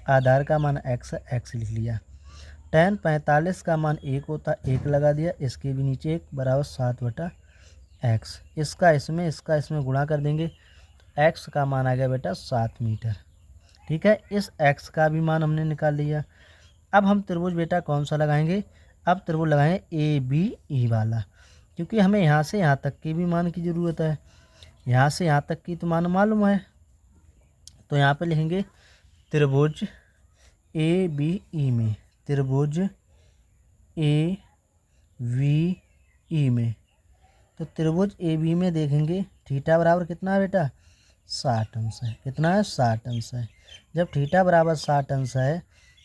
Speaker 1: आधार का मान x है, x लिख लिया। tan 45 का मान 1 होता, 1 लगा दिया, इसके भी नीचे 1 बराबर 7/x। इसका इसमें गुणा कर देंगे, x का मान आ गया बेटा 7 मीटर, ठीक है। इस x का भी मान हमने निकाल लिया। अब हम त्रिभुज बेटा कौन सा लगाएंगे, अब त्रिभुज लगाएंगे ABE वाला, क्योंकि हमें यहाँ से यहाँ तक के भी मान की ज़रूरत है। यहाँ से यहाँ तक की तो मान मालूम है, तो यहाँ पे लिखेंगे त्रिभुज ABE में, त्रिभुज ABE में। तो त्रिभुज AB में देखेंगे थीटा बराबर कितना है बेटा, 60 अंश है। कितना है, 60 अंश है। जब थीटा बराबर 60 अंश है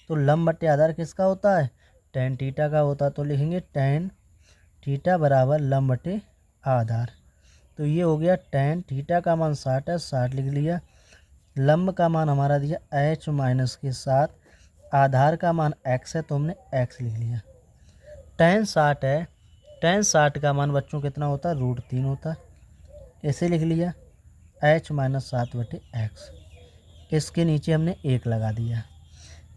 Speaker 1: तो लंब बटे आधार किसका होता है, tan थीटा का होता है। तो लिखेंगे tan थीटा बराबर लंब बटे आधार। तो ये हो गया tan थीटा का मान 60 है, 60 लिख लिया, लंब का मान हमारा दिया h माइनस के 7, आधार का मान x है तो हमने x लिख लिया। tan 60 है, tan 60 का मान बच्चों कितना होता है, √3 होता है, इसे लिख लिया h माइनस 7/x। इसके नीचे हमने 1 लगा दिया।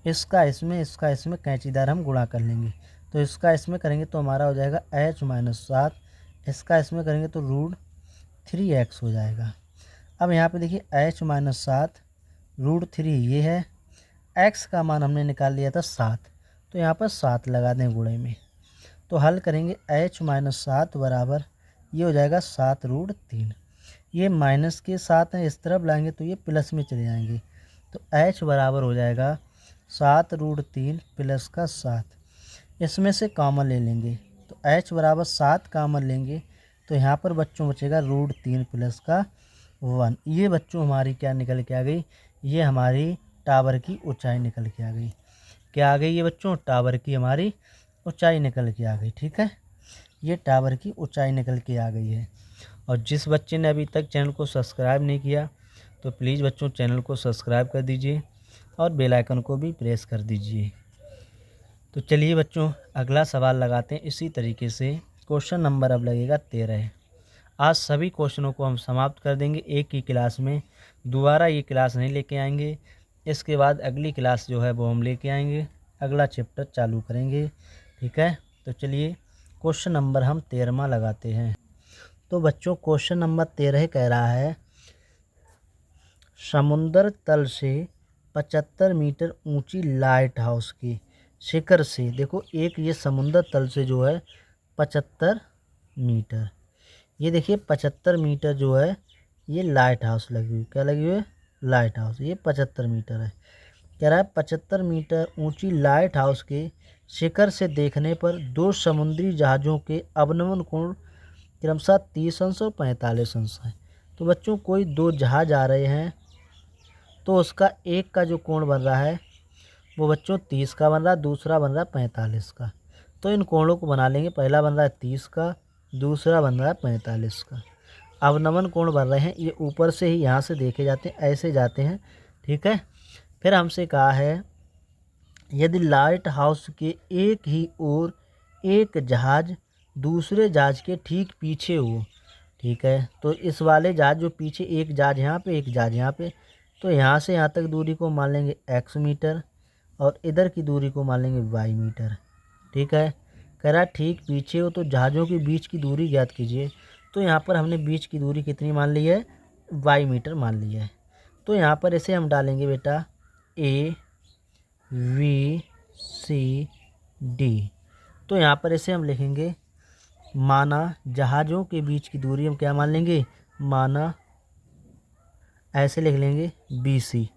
Speaker 1: इसका इसमें कैंचीदार हम गुणा कर लेंगे। तो इसका इसमें करेंगे तो हमारा हो जाएगा h-7, इसका इसमें करेंगे तो √3x हो जाएगा। अब यहाँ पे देखिए h-7 √3 ये है, x का मान हमने निकाल लिया था 7, तो यहाँ पर 7 लगा दें गुणे में। तो हल करेंगे h-7 बराबर ये हो जाएगा 7√3। ये माइनस के साथ हैं, इस तरफ लाएंगे तो ये प्लस में चले जाएंगे। तो h बराबर हो जाएगा 7√3 प्लस का 7, इसमें से कॉमन ले लेंगे तो h बराबर 7 कॉमन लेंगे तो यहाँ पर बच्चों बचेगा √3 प्लस का 1। ये बच्चों हमारी क्या निकल के आ गई, ये हमारी टावर की ऊंचाई निकल के आ गई। क्या आ गई ये बच्चों, टावर की हमारी ऊंचाई निकल के आ गई। ठीक है, ये टावर की ऊंचाई निकल के आ गई है। और जिस बच्चे ने अभी तक चैनल को सब्सक्राइब नहीं किया तो प्लीज़ बच्चों चैनल को सब्सक्राइब कर दीजिए और बेल आइकन को भी प्रेस कर दीजिए। तो चलिए बच्चों अगला सवाल लगाते हैं इसी तरीके से। क्वेश्चन नंबर अब लगेगा 13। आज सभी क्वेश्चनों को हम समाप्त कर देंगे एक ही क्लास में, दोबारा ये क्लास नहीं लेके आएंगे। इसके बाद अगली क्लास जो है वो हम लेके आएंगे, अगला चैप्टर चालू करेंगे। ठीक है, तो चलिए क्वेश्चन नंबर हम 13वां लगाते हैं। तो बच्चों क्वेश्चन नंबर 13 कह रहा है समुद्र तल से 75 मीटर ऊंची लाइट हाउस की शिखर से, देखो एक ये समुद्र तल से जो है 75 मीटर, ये देखिए 75 मीटर जो है ये लाइट हाउस लगी हुई, क्या लगी हुई है, लाइट हाउस, ये 75 मीटर है। कह रहा है 75 मीटर ऊंची लाइट हाउस के शिखर से देखने पर दो समुद्री जहाज़ों के अवनमन कोण क्रमशः 30 अंश और 45 अंश है। तो बच्चों कोई दो जहाज़ आ रहे हैं तो उसका एक का जो कोण बन रहा है वो बच्चों 30 का बन रहा है, दूसरा बन रहा है 45 का। तो इन कोणों को बना लेंगे, पहला बन रहा है 30 का, दूसरा बन रहा है 45 का। अवनमन कोण बन रहे हैं, ये ऊपर से ही यहाँ से देखे जाते हैं, ऐसे जाते हैं। ठीक है, फिर हमसे कहा है यदि लाइट हाउस के एक ही ओर एक जहाज़ दूसरे जहाज़ के ठीक पीछे हो, ठीक है, तो इस वाले जहाज़ जो पीछे, एक जहाज़ यहाँ पे एक जहाज़ यहाँ पे, तो यहाँ से यहाँ तक दूरी को मान लेंगे x मीटर और इधर की दूरी को मान लेंगे y मीटर। ठीक है, कह रहा ठीक पीछे हो तो जहाज़ों के बीच की दूरी ज्ञात कीजिए। तो यहाँ पर हमने बीच की दूरी कितनी मान ली है, y मीटर मान ली है। तो यहाँ पर इसे हम डालेंगे बेटा A V C D। तो यहाँ पर इसे हम लिखेंगे, माना जहाज़ों के बीच की दूरी हम क्या मान लेंगे, माना ऐसे लिख लेंगे BC।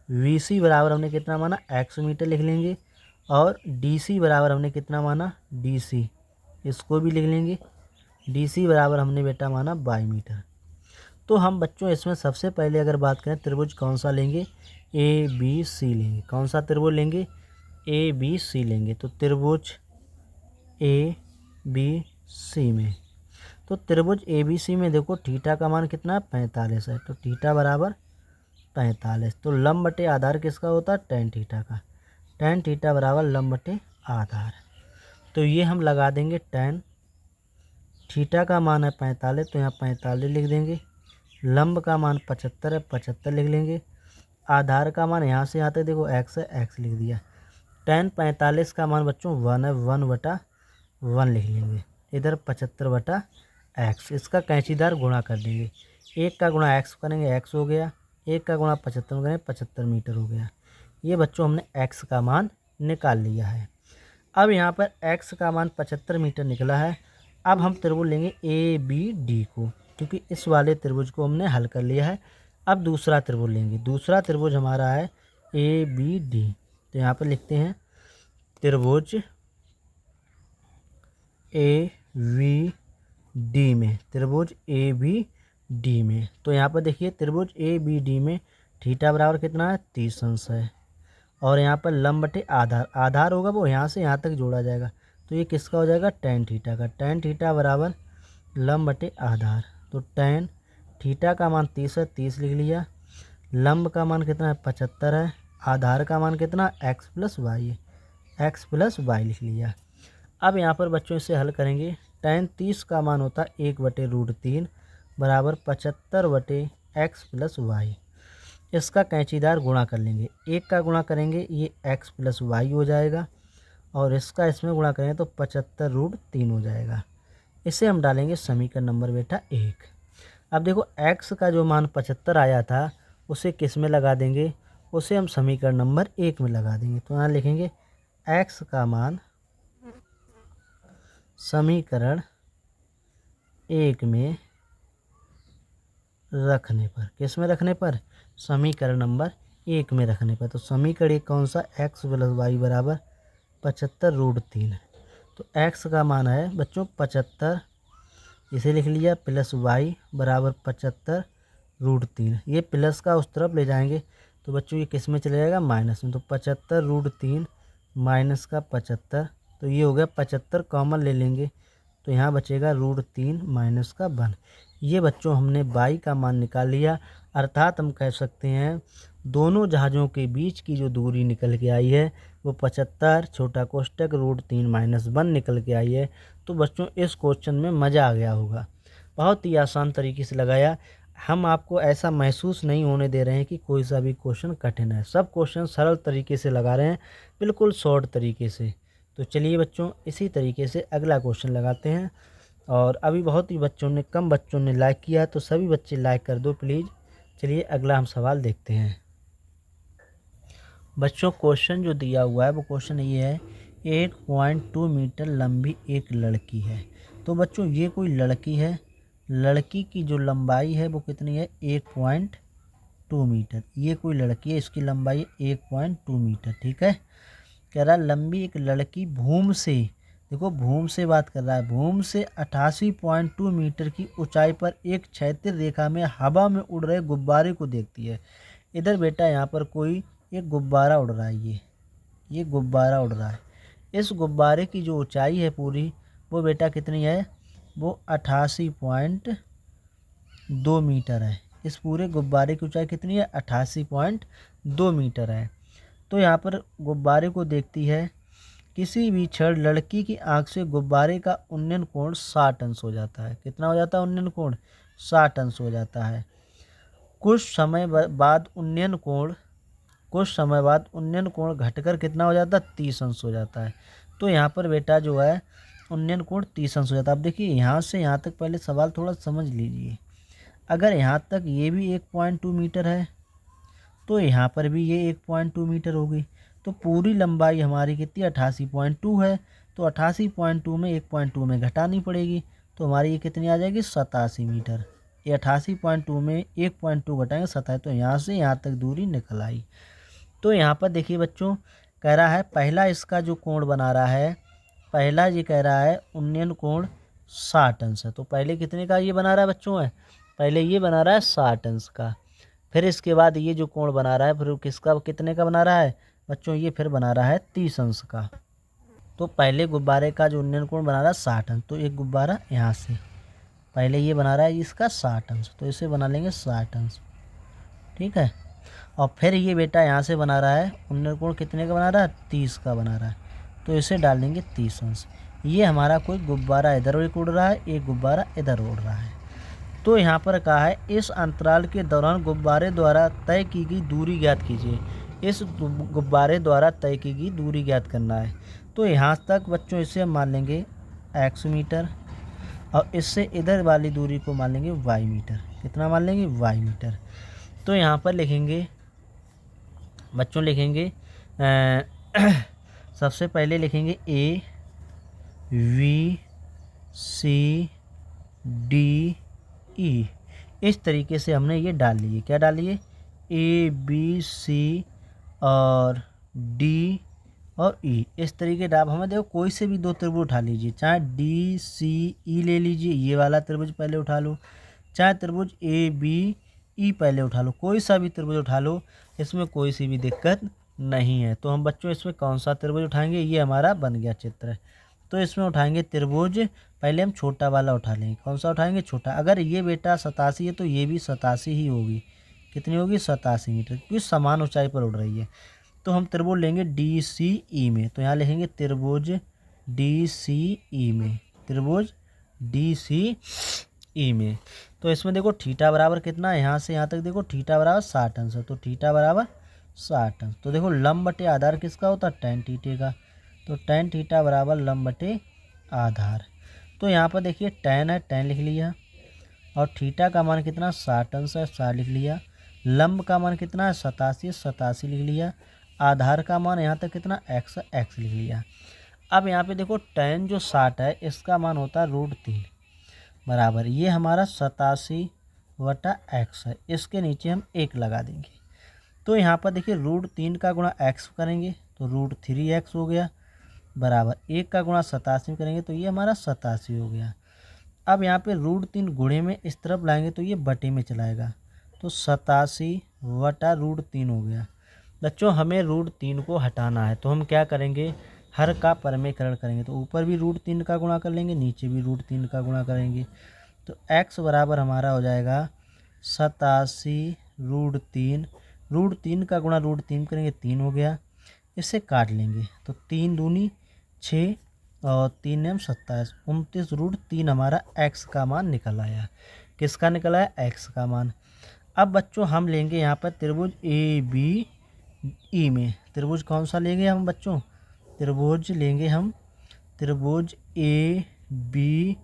Speaker 1: VC बराबर हमने कितना माना, x मीटर लिख लेंगे, और DC बराबर हमने कितना माना, DC, इसको भी लिख लेंगे। DC बराबर हमने बेटा माना y मीटर। तो हम बच्चों इसमें सबसे पहले अगर बात करें त्रिभुज कौन सा लेंगे, ABC लेंगे। कौन सा त्रिभुज लेंगे, ABC लेंगे। तो त्रिभुज ABC में, तो त्रिभुज ABC में देखो थीटा का मान कितना है, 45 है। तो थीटा बराबर 45। तो लंब बटे आधार किसका होता है, tan थीटा का। tan थीटा बराबर लंब बटे आधार। तो ये हम लगा देंगे tan थीटा का मान है 45, तो यहाँ 45 लिख देंगे। लंब का मान 75 है, 75 लिख लेंगे। आधार का मान यहाँ से यहाँ तक देखो x है, x लिख दिया। tan 45 का मान बच्चों 1 है, 1/1 लिख लेंगे। इधर 75/x, इसका कैंचीदार गुणा कर देंगे। एक का गुणा x करेंगे, x हो गया, एक का गुणा 75 करेंगे, 75 मीटर हो गया। ये बच्चों हमने x का मान निकाल लिया है। अब यहाँ पर x का मान 75 मीटर निकला है। अब हम त्रिभुज लेंगे ABD को, क्योंकि इस वाले त्रिभुज को हमने हल कर लिया है। अब दूसरा त्रिभुज लेंगे, दूसरा त्रिभुज हमारा है ABD। तो यहाँ पर लिखते हैं त्रिभुज ABD में, त्रिभुज ABD में। तो यहाँ पर देखिए त्रिभुज ABD में थीटा बराबर कितना है, 30 अंश है, और यहाँ पर लंब बटे आधार, आधार होगा वो यहाँ से यहाँ तक जोड़ा जाएगा। तो ये किसका हो जाएगा, tan थीटा का। tan थीटा बराबर लंब बटे आधार। तो tan थीटा का मान 30 है, 30 लिख लिया। लंब का मान कितना है, 75 है। आधार का मान कितना, x प्लस वाई है, x प्लस वाई लिख लिया। अब यहाँ पर बच्चों इसे हल करेंगे। tan 30 का मान होता है 1/√3 बराबर 75/x प्लस वाई। इसका कैंचीदार गुणा कर लेंगे। एक का गुणा करेंगे ये x प्लस वाई हो जाएगा और इसका इसमें गुणा करेंगे तो 75√3 हो जाएगा। इसे हम डालेंगे समीकरण नंबर बेटा 1। अब देखो x का जो मान 75 आया था उसे किस में लगा देंगे, उसे हम समीकरण नंबर 1 में लगा देंगे। तो यहाँ लिखेंगे x का मान समीकरण 1 में रखने पर, किस में रखने पर, समीकरण नंबर 1 में रखने पर। तो समीकरण 1 कौन सा, x प्लस वाई बराबर 75√3। तो x का मान है बच्चों 75, इसे लिख लिया, प्लस वाई बराबर 75√3। ये प्लस का उस तरफ ले जाएंगे तो बच्चों ये किस में चले जाएगा, माइनस में। तो 75√3 माइनस का 75, तो ये हो गया 75 कॉमन ले लेंगे तो यहाँ बचेगा √3 माइनस का 1। ये बच्चों हमने y का मान निकाल लिया। अर्थात हम कह सकते हैं दोनों जहाज़ों के बीच की जो दूरी निकल के आई है वो 75 छोटा कोष्टक √3 माइनस 1 निकल के आई है। तो बच्चों इस क्वेश्चन में मज़ा आ गया होगा, बहुत ही आसान तरीके से लगाया। हम आपको ऐसा महसूस नहीं होने दे रहे हैं कि कोई सा भी क्वेश्चन कठिन है, सब क्वेश्चन सरल तरीके से लगा रहे हैं, बिल्कुल शॉर्ट तरीके से। तो चलिए बच्चों इसी तरीके से अगला क्वेश्चन लगाते हैं। और अभी बहुत ही कम बच्चों ने लाइक किया, तो सभी बच्चे लाइक कर दो प्लीज़। चलिए अगला हम सवाल देखते हैं। बच्चों क्वेश्चन जो दिया हुआ है वो क्वेश्चन ये है, 1.2 मीटर लंबी एक लड़की है। तो बच्चों ये कोई लड़की है, लड़की की जो लंबाई है वो कितनी है, 1.2 मीटर। ये कोई लड़की है, इसकी लंबाई 1.2 मीटर, ठीक है। कह रहा है लंबी एक लड़की भूमि से, देखो भूमि से बात कर रहा है, भूमि से 88.2 मीटर की ऊंचाई पर एक क्षैतिज रेखा में हवा में उड़ रहे गुब्बारे को देखती है। इधर बेटा यहाँ पर कोई एक गुब्बारा उड़ रहा है, ये गुब्बारा उड़ रहा है। इस गुब्बारे की जो ऊंचाई है पूरी वो बेटा कितनी है, वो 88.2 मीटर है। इस पूरे गुब्बारे की ऊंचाई कितनी है, 88.2 मीटर है। तो यहाँ पर गुब्बारे को देखती है, किसी भी क्षण लड़की की आंख से गुब्बारे का उन्नयन कोण 60 अंश हो जाता है। कितना हो जाता है उन्नयन कोण, 60 अंश हो जाता है। कुछ समय बाद उन्नयन कोण घटकर कितना हो जाता है, 30 अंश हो जाता है। तो यहाँ पर बेटा जो है उन्नयन कोण 30 अंश हो जाता है। अब देखिए यहाँ से यहाँ तक पहले सवाल थोड़ा समझ लीजिए। अगर यहाँ तक ये भी 1.2 मीटर है तो यहाँ पर भी ये 1.2 मीटर होगी। तो पूरी लंबाई हमारी कितनी 88.2 है। तो 88.2 में 1.2 में घटानी पड़ेगी, तो हमारी ये कितनी आ जाएगी, 87 मीटर। ये 88.2 में 1.2 घटाएंगे 87, तो यहाँ से यहाँ तक दूरी निकल आई। तो यहाँ पर देखिए बच्चों कह रहा है पहला इसका जो कोण बना रहा है, पहला ये कह रहा है उन्नयन कोण 60 अंश है। तो पहले कितने का ये बना रहा है बच्चों, है पहले ये बना रहा है 60 अंश का। फिर इसके बाद ये जो कोण बना रहा है फिर किसका, कितने का बना रहा है बच्चों, ये फिर बना रहा है 30 अंश का। तो पहले गुब्बारे का जो उन्नयन कोण बना रहा है 60 अंश, तो एक गुब्बारा यहाँ से पहले ये बना रहा है इसका 60 अंश, तो इसे बना लेंगे 60 अंश, ठीक है। और फिर ये बेटा यहाँ से बना रहा है उन्नयन कोण कितने का बना रहा है, 30 का बना रहा है, तो इसे डाल देंगे 30 अंश। ये हमारा कोई गुब्बारा इधर उड़ रहा है, एक गुब्बारा इधर उड़ रहा है। तो यहाँ पर कहा है इस अंतराल के दौरान गुब्बारे द्वारा तय की गई दूरी ज्ञात कीजिए। इस गुब्बारे द्वारा तय की गई दूरी ज्ञात करना है। तो यहाँ तक बच्चों इसे हम मान लेंगे x मीटर और इससे इधर वाली दूरी को मान लेंगे y मीटर। कितना मान लेंगे, y मीटर। तो यहाँ पर लिखेंगे बच्चों, लिखेंगे सबसे पहले लिखेंगे A V C D E। इस तरीके से हमने ये डाल लिए, क्या डाल लिए, A B C और D और E। इस तरीके से आप हमें देखो कोई से भी दो त्रिभुज उठा लीजिए, चाहे D C E ले लीजिए, ये वाला त्रिभुज पहले उठा लो, चाहे त्रिभुज A B E पहले उठा लो, कोई सा भी त्रिभुज उठा लो, इसमें कोई सी भी दिक्कत नहीं है। तो हम बच्चों इसमें कौन सा त्रिभुज उठाएंगे, ये हमारा बन गया चित्र। तो इसमें उठाएंगे त्रिभुज, पहले हम छोटा वाला उठा लेंगे, कौन सा उठाएंगे, छोटा। अगर ये बेटा 87 है तो ये भी 87 ही होगी, कितनी होगी, 87 मीटर, क्योंकि समान ऊंचाई पर उड़ रही है। तो हम त्रिभुज लेंगे DCE में, तो यहाँ लिखेंगे त्रिभुज DCE में, त्रिभुज DCE में। तो इसमें देखो थीटा बराबर कितना है, यहाँ से यहाँ तक देखो थीटा बराबर 60 अंश है, तो थीटा बराबर 60 अंश। तो देखो लंब बटे आधार किसका होता है, tan थीटे का। तो tan थीटा बराबर लंब बटे आधार। तो यहाँ पर देखिए tan है, tan लिख लिया, और थीटा का मान कितना 60 अंश है, 60 लिख लिया। लंब का मान कितना है 87, 87 लिख लिया। आधार का मान यहाँ तक कितना x, x लिख लिया। अब यहाँ पे देखो tan जो 60 है इसका मान होता है √3 बराबर, ये हमारा 87/x है, इसके नीचे हम 1 लगा देंगे। तो यहाँ पर देखिए √3 का गुणा x करेंगे तो √3x हो गया, बराबर 1 का गुणा 87 करेंगे तो ये हमारा 87 हो गया। अब यहाँ पे √3 गुणे में इस तरफ लाएंगे तो ये बटे में चलाएगा, तो 87/√3 हो गया। बच्चों हमें √3 को हटाना है, तो हम क्या करेंगे, हर का परमेकरण करेंगे। तो ऊपर भी √3 का गुणा कर लेंगे, नीचे भी √3 का गुणा करेंगे। तो x बराबर हमारा हो जाएगा 87√3, √3 का गुणा √3 करेंगे 3 हो गया। इसे काट लेंगे तो 3 दूनी 6 और 3 एम 27, 29√3 हमारा x का मान निकल आया। किसका निकल आया, x का मान। अब बच्चों हम लेंगे यहाँ पर त्रिभुज ABE में, त्रिभुज कौन सा लेंगे हम बच्चों, त्रिभुज लेंगे हम त्रिभुज ABE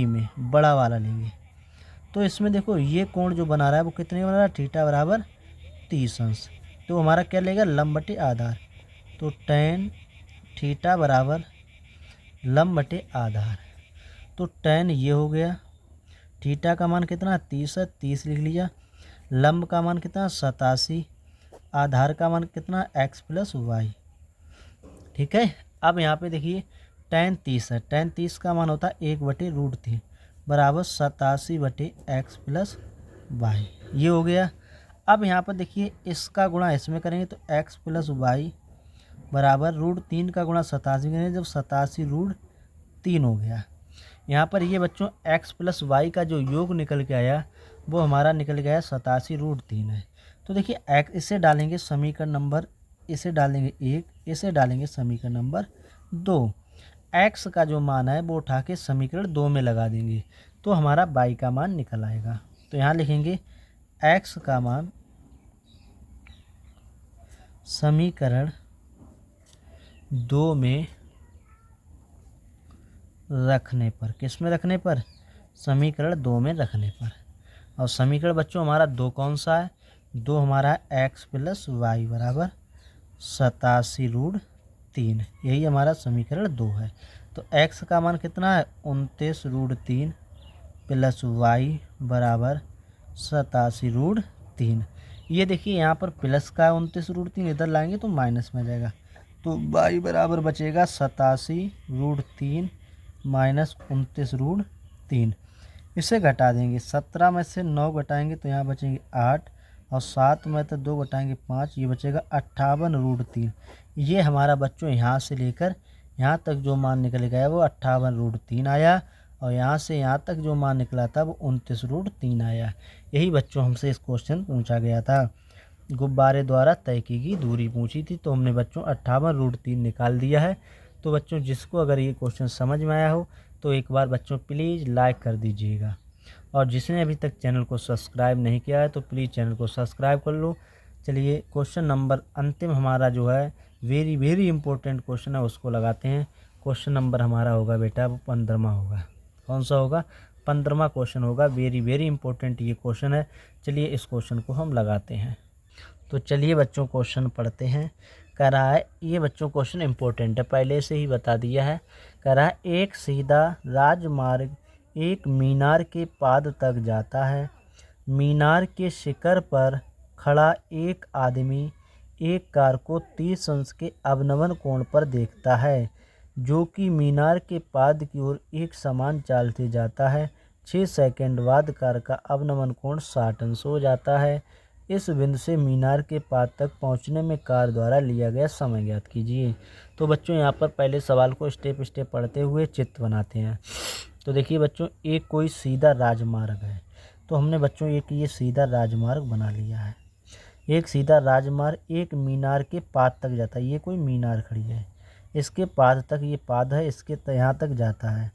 Speaker 1: में बड़ा वाला लेंगे। तो इसमें देखो ये कोण जो बना रहा है वो कितने बना रहा है, थीटा बराबर 30 अंश। तो हमारा क्या लेगा, लंब बटे आधार। तो tan थीटा बराबर लंब बटे आधार। तो tan ये हो गया, थीटा का मान कितना 30 है, 30 लिख लिया। लंब का मान कितना 87, आधार का मान कितना x + y। ठीक है। अब यहाँ पे देखिए tan 30 है, tan 30 का मान होता है 1/√3 बराबर 87/x + y, ये हो गया। अब यहाँ पर देखिए इसका गुणा इसमें करेंगे तो x + y बराबर √3 का गुणा 87 करेंगे जब 87√3 हो गया। यहाँ पर ये बच्चों x + y का जो योग निकल के आया वो हमारा निकल गया 87√3 है। तो देखिए x इसे डालेंगे समीकरण नंबर, इसे डालेंगे 1, इसे डालेंगे समीकरण नंबर 2। x का जो मान है वो उठा के समीकरण 2 में लगा देंगे तो हमारा y का मान निकल आएगा। तो यहाँ लिखेंगे x का मान समीकरण 2 में रखने पर, किस में रखने पर, समीकरण 2 में रखने पर। और समीकरण बच्चों हमारा 2 कौन सा है, 2 हमारा x + y बराबर 87√3, यही हमारा समीकरण 2 है। तो x का मान कितना है 29√3 + y बराबर 87√3। ये देखिए यहाँ पर प्लस का 29√3, इधर लाएंगे तो माइनस में आ जाएगा। तो y बराबर बचेगा 87√3 - 29√3। इसे घटा देंगे, 17 में से 9 घटाएंगे तो यहाँ बचेंगे 8, और 7 में तो 2 घटाएंगे 5, ये बचेगा 58√3। ये हमारा बच्चों यहाँ से लेकर यहाँ तक जो मान निकल गया वो 58√3 आया, और यहाँ से यहाँ तक जो मान निकला था वो 29√3 आया। यही बच्चों हमसे इस क्वेश्चन पूछा गया था, गुब्बारे द्वारा तय की गई दूरी पूछी थी, तो हमने बच्चों 58√3 निकाल दिया है। तो बच्चों जिसको अगर ये क्वेश्चन समझ में आया हो तो एक बार बच्चों प्लीज़ लाइक कर दीजिएगा, और जिसने अभी तक चैनल को सब्सक्राइब नहीं किया है तो प्लीज़ चैनल को सब्सक्राइब कर लो। चलिए क्वेश्चन नंबर अंतिम हमारा जो है वेरी इंपॉर्टेंट क्वेश्चन है उसको लगाते हैं। क्वेश्चन नंबर हमारा होगा बेटा वो 15वां होगा। कौन सा होगा, 15वां क्वेश्चन होगा। वेरी इंपॉर्टेंट ये क्वेश्चन है। चलिए इस क्वेश्चन को हम लगाते हैं। तो चलिए बच्चों क्वेश्चन पढ़ते हैं। कह रहा है, ये बच्चों क्वेश्चन इंपॉर्टेंट है, पहले से ही बता दिया है। कह रहा है एक सीधा राजमार्ग एक मीनार के पाद तक जाता है। मीनार के शिखर पर खड़ा एक आदमी एक कार को 30 अंश के अवनमन कोण पर देखता है, जो कि मीनार के पाद की ओर एक समान चाल से जाता है। 6 सेकंड बाद कार का अवनमन कोण 60 अंश हो जाता है। इस बिंदु से मीनार के पाद तक पहुंचने में कार द्वारा लिया गया समय ज्ञात कीजिए। तो बच्चों यहाँ पर पहले सवाल को स्टेप स्टेप पढ़ते हुए चित्र बनाते हैं। तो देखिए बच्चों, एक कोई सीधा राजमार्ग है, तो हमने बच्चों एक ये सीधा राजमार्ग बना लिया है। एक सीधा राजमार्ग एक मीनार के पाद तक जाता है। ये कोई मीनार खड़ी है, इसके पाद तक, ये पाद है, इसके यहाँ तक जाता है।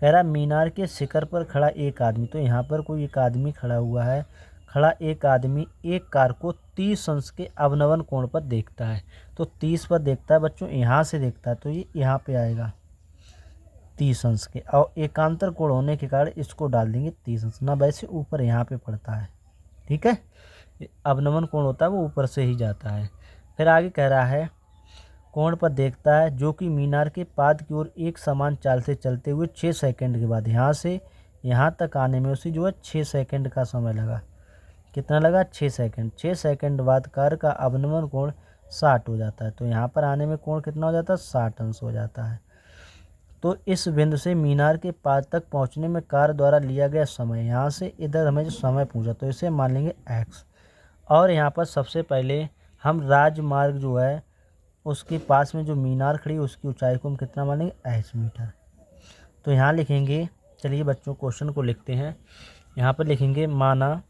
Speaker 1: कह रहा मीनार के शिखर पर खड़ा एक आदमी, तो यहाँ पर कोई एक आदमी खड़ा हुआ है। खड़ा एक आदमी एक कार को 30 अंश के अवनवन कोण पर देखता है। तो 30 पर देखता है बच्चों, यहाँ से देखता है तो ये यहाँ पे आएगा 30 अंश के, और एकांतर कोण होने के कारण इसको डाल देंगे 30 अंश ना, वैसे ऊपर यहाँ पे पड़ता है। ठीक है, अवनमन कोण होता है वो ऊपर से ही जाता है। फिर आगे कह रहा है कोण पर देखता है जो कि मीनार के पाद की ओर एक समान चाल से चलते हुए 6 सेकंड के बाद यहाँ से यहाँ तक आने में उसे जो है 6 सेकंड का समय लगा। कितना लगा? 6 सेकंड। 6 सेकंड बाद कार का अवनमन कोण 60 हो जाता है। तो यहाँ पर आने में कोण कितना हो जाता है? 60 अंश हो जाता है। तो इस बिंदु से मीनार के पाद तक पहुँचने में कार द्वारा लिया गया समय, यहाँ से इधर हमें जो समय पूछा तो इसे मान लेंगे x। और यहाँ पर सबसे पहले हम राजमार्ग जो है उसके पास में जो मीनार खड़ी है उसकी ऊंचाई को हम कितना मानेंगे? h metre. तो यहाँ लिखेंगे, चलिए बच्चों क्वेश्चन को लिखते हैं। यहाँ पर लिखेंगे माना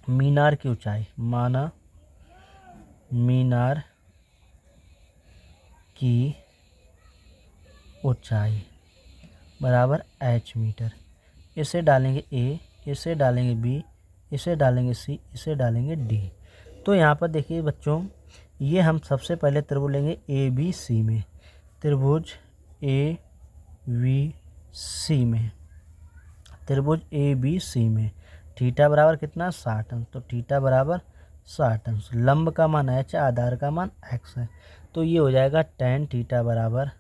Speaker 1: मीनार की ऊंचाई, माना मीनार की ऊंचाई बराबर h मीटर। इसे डालेंगे a, इसे डालेंगे b, इसे डालेंगे c, इसे डालेंगे d। तो यहाँ पर देखिए बच्चों, ये हम सबसे पहले त्रिभुज लेंगे ए बी सी में, त्रिभुज ए बी सी में, त्रिभुज ए बी सी में थीटा बराबर कितना? 60 अंश। तो थीटा बराबर 60 अंश। लंब का मान h है, आधार का मान x है। तो ये हो जाएगा tan थीटा बराबर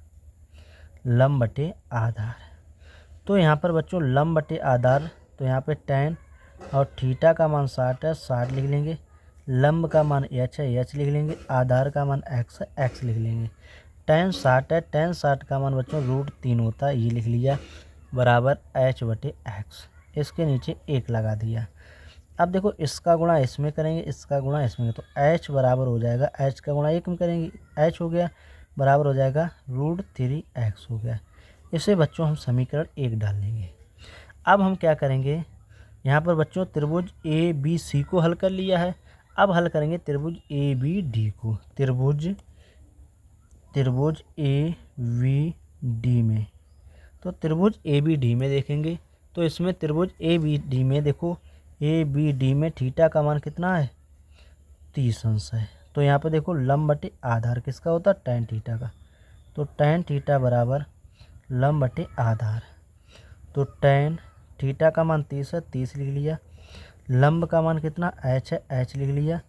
Speaker 1: लंब बटे आधार। तो यहाँ पर बच्चों लंब बटे आधार, तो यहाँ पे tan और थीटा का मान 60 है, 60 लिख लेंगे। लंब का मान h है, h लिख लेंगे। आधार का मान x है, x लिख लेंगे। tan 60 है, tan 60 का मान बच्चों √3 होता है, ये लिख लिया बराबर h बटे x। इसके नीचे 1 लगा दिया। अब देखो इसका गुणा इसमें करेंगे, इसका गुणा इसमें, तो h बराबर हो जाएगा, h का गुणा 1 में करेंगे, h हो गया बराबर हो जाएगा √3x हो गया। इसे बच्चों हम समीकरण 1 डाल लेंगे। अब हम क्या करेंगे, यहाँ पर बच्चों त्रिभुज ए बी सी को हल कर लिया है। अब हल करेंगे त्रिभुज ए बी डी को, त्रिभुज ए बी डी में। तो त्रिभुज ए बी डी में देखेंगे तो इसमें त्रिभुज ए बी डी में देखो, ए बी डी में थीटा का मान कितना है? 30 अंश है। तो यहाँ पर देखो लंब बटे आधार किसका होता है? tan थीटा का। तो tan थीटा बराबर लंब बटे आधार। तो tan थीटा का मान 30 है, 30 लिख लिया। लंब का मान कितना? h है, h लिख लिया।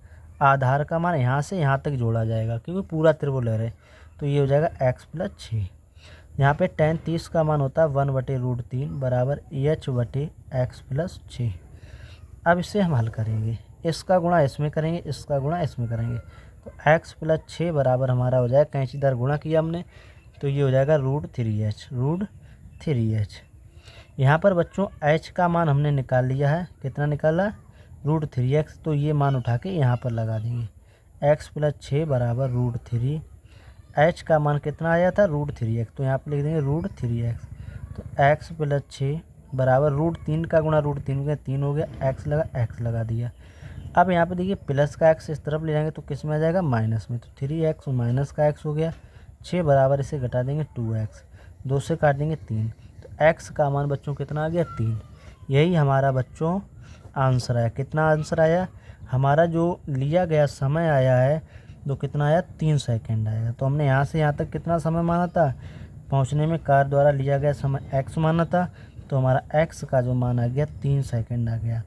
Speaker 1: आधार का मान यहाँ से यहाँ तक जोड़ा जाएगा क्योंकि पूरा त्रिभुज ले रहे, तो ये हो जाएगा x + 6। यहाँ पे tan 30 का मान होता है 1/√3 बराबर h बटे x + 6। अब इसे हम हल करेंगे, इसका गुणा इसमें करेंगे, इसका गुणा इसमें करेंगे, तो x + 6 बराबर हमारा हो जाएगा, कैंचीदार गुणा किया हमने तो ये हो जाएगा √3h। यहाँ पर बच्चों h का मान हमने निकाल लिया है, कितना निकाला? √3x। तो ये मान उठा के यहाँ पर लगा देंगे, x + 6 बराबर √3। h का मान कितना आया था? √3x, तो यहाँ पर लिख देंगे √3x। तो x + 6 बराबर √3 का गुणा √3 का 3 हो गया, x लगा दिया। अब यहाँ पे देखिए प्लस का x इस तरफ ले जाएंगे तो किस में आ जाएगा? माइनस में। तो 3x और माइनस का x हो गया, 6 बराबर इसे घटा देंगे 2x, 2 से काट देंगे 3। तो x का मान बच्चों कितना आ गया? 3। यही हमारा बच्चों आंसर आया। कितना आंसर आया? हमारा जो लिया गया समय आया है तो कितना आया? 3 सेकंड आया। तो हमने यहाँ से यहाँ तक कितना समय माना था? पहुँचने में कार द्वारा लिया गया समय x माना था, तो हमारा x का जो मान आ गया 3 सेकंड आ गया।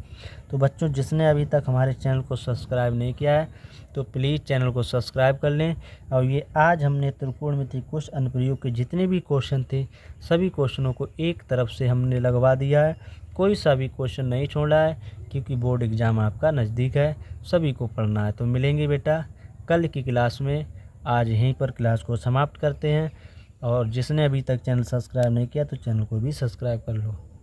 Speaker 1: तो बच्चों जिसने अभी तक हमारे चैनल को सब्सक्राइब नहीं किया है तो प्लीज़ चैनल को सब्सक्राइब कर लें। और ये आज हमने त्रिकोणमिति कुछ अनुप्रयोग के जितने भी क्वेश्चन थे सभी क्वेश्चनों को एक तरफ से हमने लगवा दिया है, कोई सा भी क्वेश्चन नहीं छोड़ा है क्योंकि बोर्ड एग्ज़ाम आपका नज़दीक है, सभी को पढ़ना है। तो मिलेंगे बेटा कल की क्लास में। आज यहीं पर क्लास को समाप्त करते हैं, और जिसने अभी तक चैनल सब्सक्राइब नहीं किया तो चैनल को भी सब्सक्राइब कर लो।